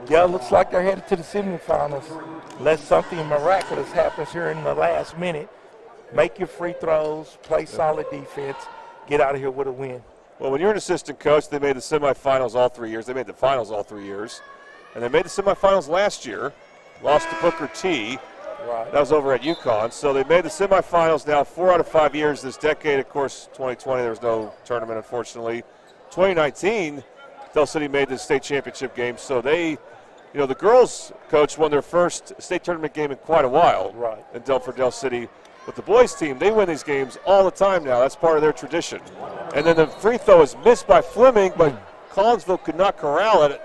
Yeah, it looks like they're headed to the semifinals. Unless something miraculous happens here in the last minute. Make your free throws, play solid defense, get out of here with a win. Well, when you're an assistant coach, they made the semifinals all 3 years. They made the finals all 3 years. And they made the semifinals last year, lost to Booker T. Right. That was over at UConn. So they made the semifinals now 4 out of 5 years this decade. Of course, 2020, there was no tournament, unfortunately. 2019, Del City made the state championship game. So they, the girls coach won their first state tournament game in quite a while. Right. And for Del City. But the boys team, they win these games all the time now. That's part of their tradition. And then the free throw is missed by Fleming, but Collinsville could not corral it.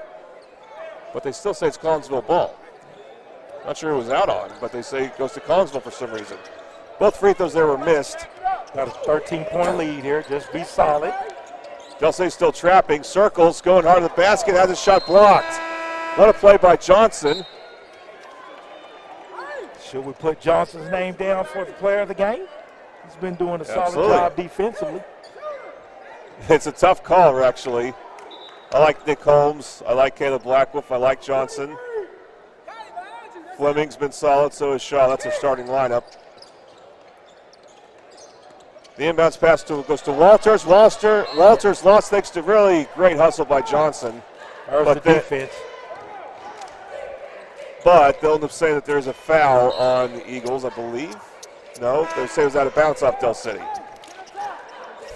But they still say it's Collinsville ball. Not sure it was out on, but they say it goes to Collinsville for some reason. Both free throws there were missed. Got a 13-point lead here. Just be solid. Del City still trapping. Circles, going hard to the basket, has a shot blocked. What a play by Johnson. Should we put Johnson's name down for the player of the game? He's been doing a solid job defensively. It's a tough call, actually. I like Nick Holmes. I like Caleb Blackwolf. I like Johnson. Fleming's been solid, so is Shaw. That's our starting lineup. The inbounds pass goes to Walters. Walters lost thanks to really great hustle by Johnson. There's the defense. But they'll end up saying that there's a foul on the Eagles, I believe. No, they say it was out of bounds off Del City.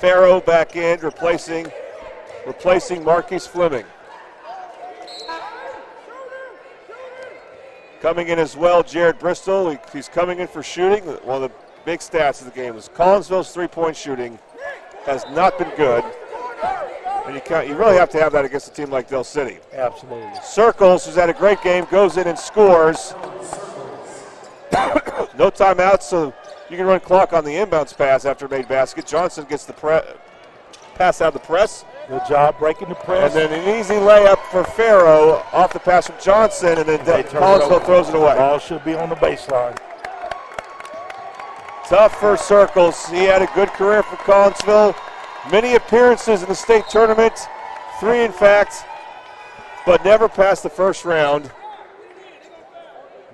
Farrow back in, replacing Marquise Fleming. Coming in as well, Jared Bristol. He's coming in for shooting. One of the big stats of the game is Collinsville's three-point shooting has not been good. And you really have to have that against a team like Del City. Absolutely. Circles, who's had a great game, goes in and scores. No timeouts, so you can run clock on the inbounds pass after made basket. Johnson gets the pass out of the press. Good job breaking the press. And then an easy layup for Farrow off the pass from Johnson, and then Collinsville throws it away. Ball should be on the baseline. Tough for Circles. He had a good career for Collinsville. Many appearances in the state tournament, 3 in fact, but never passed the first round.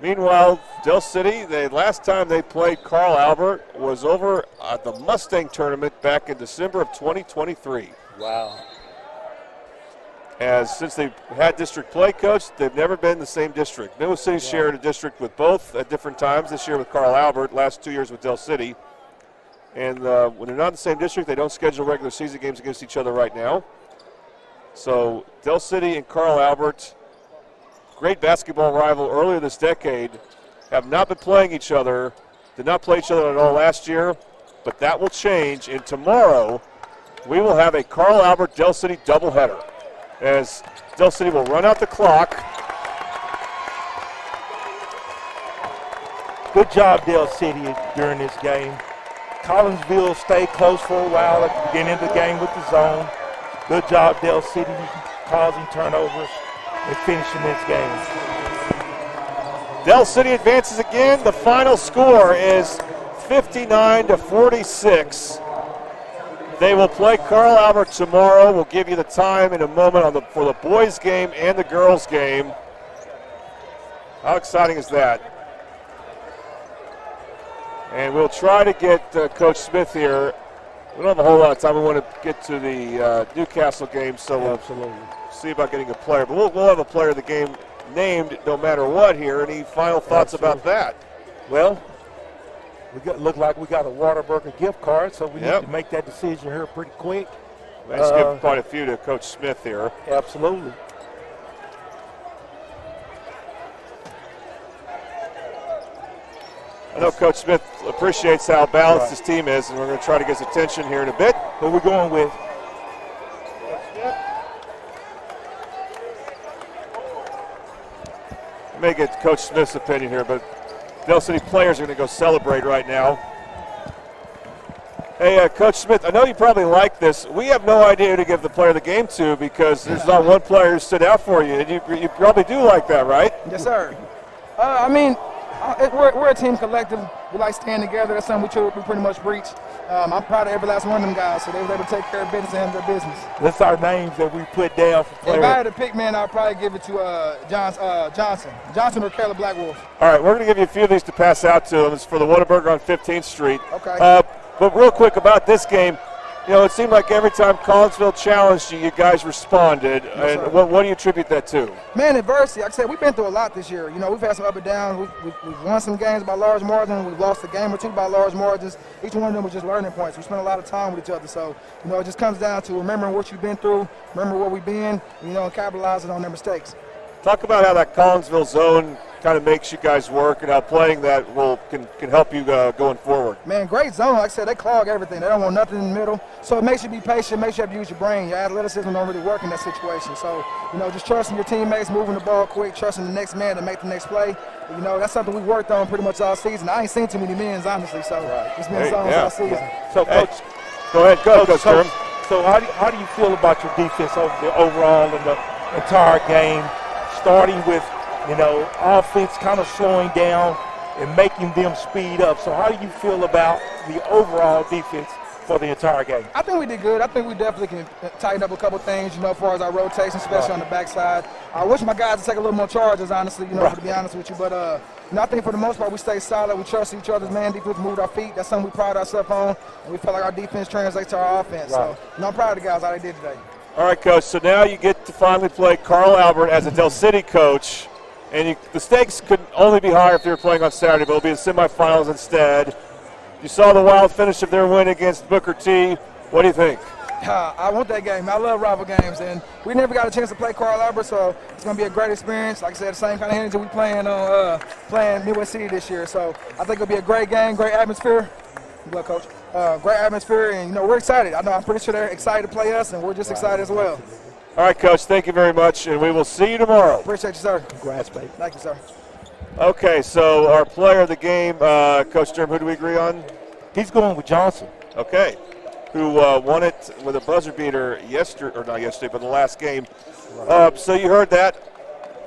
Meanwhile, Del City, last time they played Carl Albert was over at the Mustang tournament back in December of 2023. Wow. Since they've had district play coach, they've never been in the same district. Middle City shared a district with both at different times. This year with Carl Albert, last 2 years with Del City. And when they're not in the same district, they don't schedule regular season games against each other right now. So Del City and Carl Albert, great basketball rival earlier this decade, have not been playing each other, did not play each other at all last year, but that will change. And tomorrow, we will have a Carl Albert Del City doubleheader as Del City will run out the clock. Good job, Del City, during this game. Collinsville stayed close for a while at the beginning of the game with the zone. Good job, Del City, causing turnovers and finishing this game. Del City advances again. The final score is 59-46. They will play Carl Albert tomorrow. We'll give you the time in a moment for the boys' game and the girls' game. How exciting is that? And we'll try to get Coach Smith here. We don't have a whole lot of time. We want to get to the Newcastle game, so we'll see about getting a player. But we'll have a player of the game named no matter what here. Any final thoughts about that? Well, look like we got a Whataburger gift card, so we need to make that decision here pretty quick. Let's give quite a few to Coach Smith here. Absolutely. I know Coach Smith appreciates how balanced his team is, and we're going to try to get his attention here in a bit. Who we're going with? I may get Coach Smith's opinion here, but Del City players are going to go celebrate right now. Hey, Coach Smith, I know you probably like this. We have no idea who to give the player of the game to because there's not one player who stood out for you. And you probably do like that, right? Yes, sir. I mean, we're a team collective. We like staying together. That's something we pretty much preach. I'm proud of every last one of them guys, so they were able to take care of business and handle their business. That's our names that we put down for players. If I had to pick, man, I'd probably give it to Johnson or Caleb Blackwolf. All right, we're going to give you a few of these to pass out to them. It's for the Whataburger on 15th Street. Okay. But real quick about this game, you know, it seemed like every time Collinsville challenged you, you guys responded. Yes, and what do you attribute that to? Man, adversity. Like I said, we've been through a lot this year. You know, we've had some up and downs. We've won some games by large margins. We've lost a game or two by large margins. Each one of them was just learning points. We spent a lot of time with each other. So, you know, it just comes down to remembering what you've been through, remember where we've been, you know, and capitalizing on their mistakes. Talk about how that Collinsville zone kind of makes you guys work and how playing that can help you going forward. Man, great zone. Like I said, they clog everything. They don't want nothing in the middle. So it makes you be patient, makes you have to use your brain. Your athleticism don't really work in that situation. So, you know, just trusting your teammates, moving the ball quick, trusting the next man to make the next play. You know, that's something we worked on pretty much all season. I ain't seen too many men's, honestly, so it's been zones all season. So, Coach, go ahead, Coach Durham. So how do you feel about your defense overall in the entire game, starting with, you know, offense kind of slowing down and making them speed up? So how do you feel about the overall defense for the entire game? I think we did good. I think we definitely can tighten up a couple things, you know, as far as our rotation, especially on the backside. I wish my guys would take a little more charges, honestly, you know, to be honest with you. But, you know, I think for the most part we stay solid. We trust each other's man defense, moved our feet. That's something we pride ourselves on. And we feel like our defense translates to our offense. So, you know, I'm proud of the guys, how they did today. All right, Coach, so now you get to finally play Carl Albert as a Del City coach. And the stakes could only be higher if they were playing on Saturday, but it'll be the semifinals instead. You saw the wild finish of their win against Booker T. What do you think? I want that game. I love rival games, and we never got a chance to play Carl Albert, so it's going to be a great experience. Like I said, the same kind of energy we playing Midwest City this year. So I think it'll be a great game, great atmosphere. Good luck, Coach. Great atmosphere, and, you know, we're excited. I'm pretty sure they're excited to play us, and we're just excited as well. All right, Coach, thank you very much, and we will see you tomorrow. Appreciate you, sir. Congrats, baby. Thank you, sir. Okay, so our player of the game, Coach Durham, who do we agree on? He's going with Johnson. Okay, who won it with a buzzer beater yesterday, or not yesterday, but the last game. So you heard that.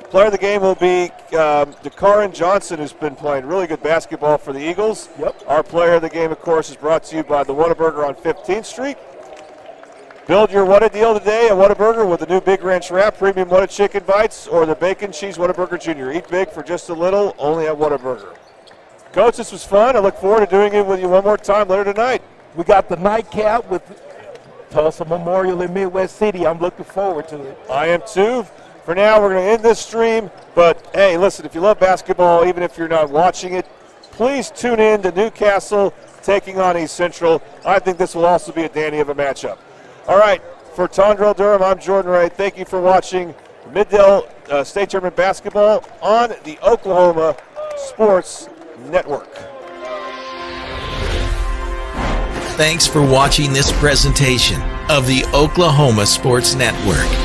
Player of the game will be DeCarin Johnson, who's been playing really good basketball for the Eagles. Yep. Our player of the game, of course, is brought to you by the Whataburger on 15th Street. Build your Whata deal today at Whataburger with the new Big Ranch Wrap, Premium Whata Chicken Bites, or the Bacon Cheese Whataburger Jr. Eat big for just a little, only at Whataburger. Coach, this was fun. I look forward to doing it with you one more time later tonight. We got the nightcap with Tulsa Memorial in Midwest City. I'm looking forward to it. I am too. For now, we're going to end this stream. But, hey, listen, if you love basketball, even if you're not watching it, please tune in to Newcastle taking on East Central. I think this will also be a dandy of a matchup. All right, for Tondrell Durham, I'm Jordan Ray. Thank you for watching Middle State Tournament Basketball on the Oklahoma Sports Network. Thanks for watching this presentation of the Oklahoma Sports Network.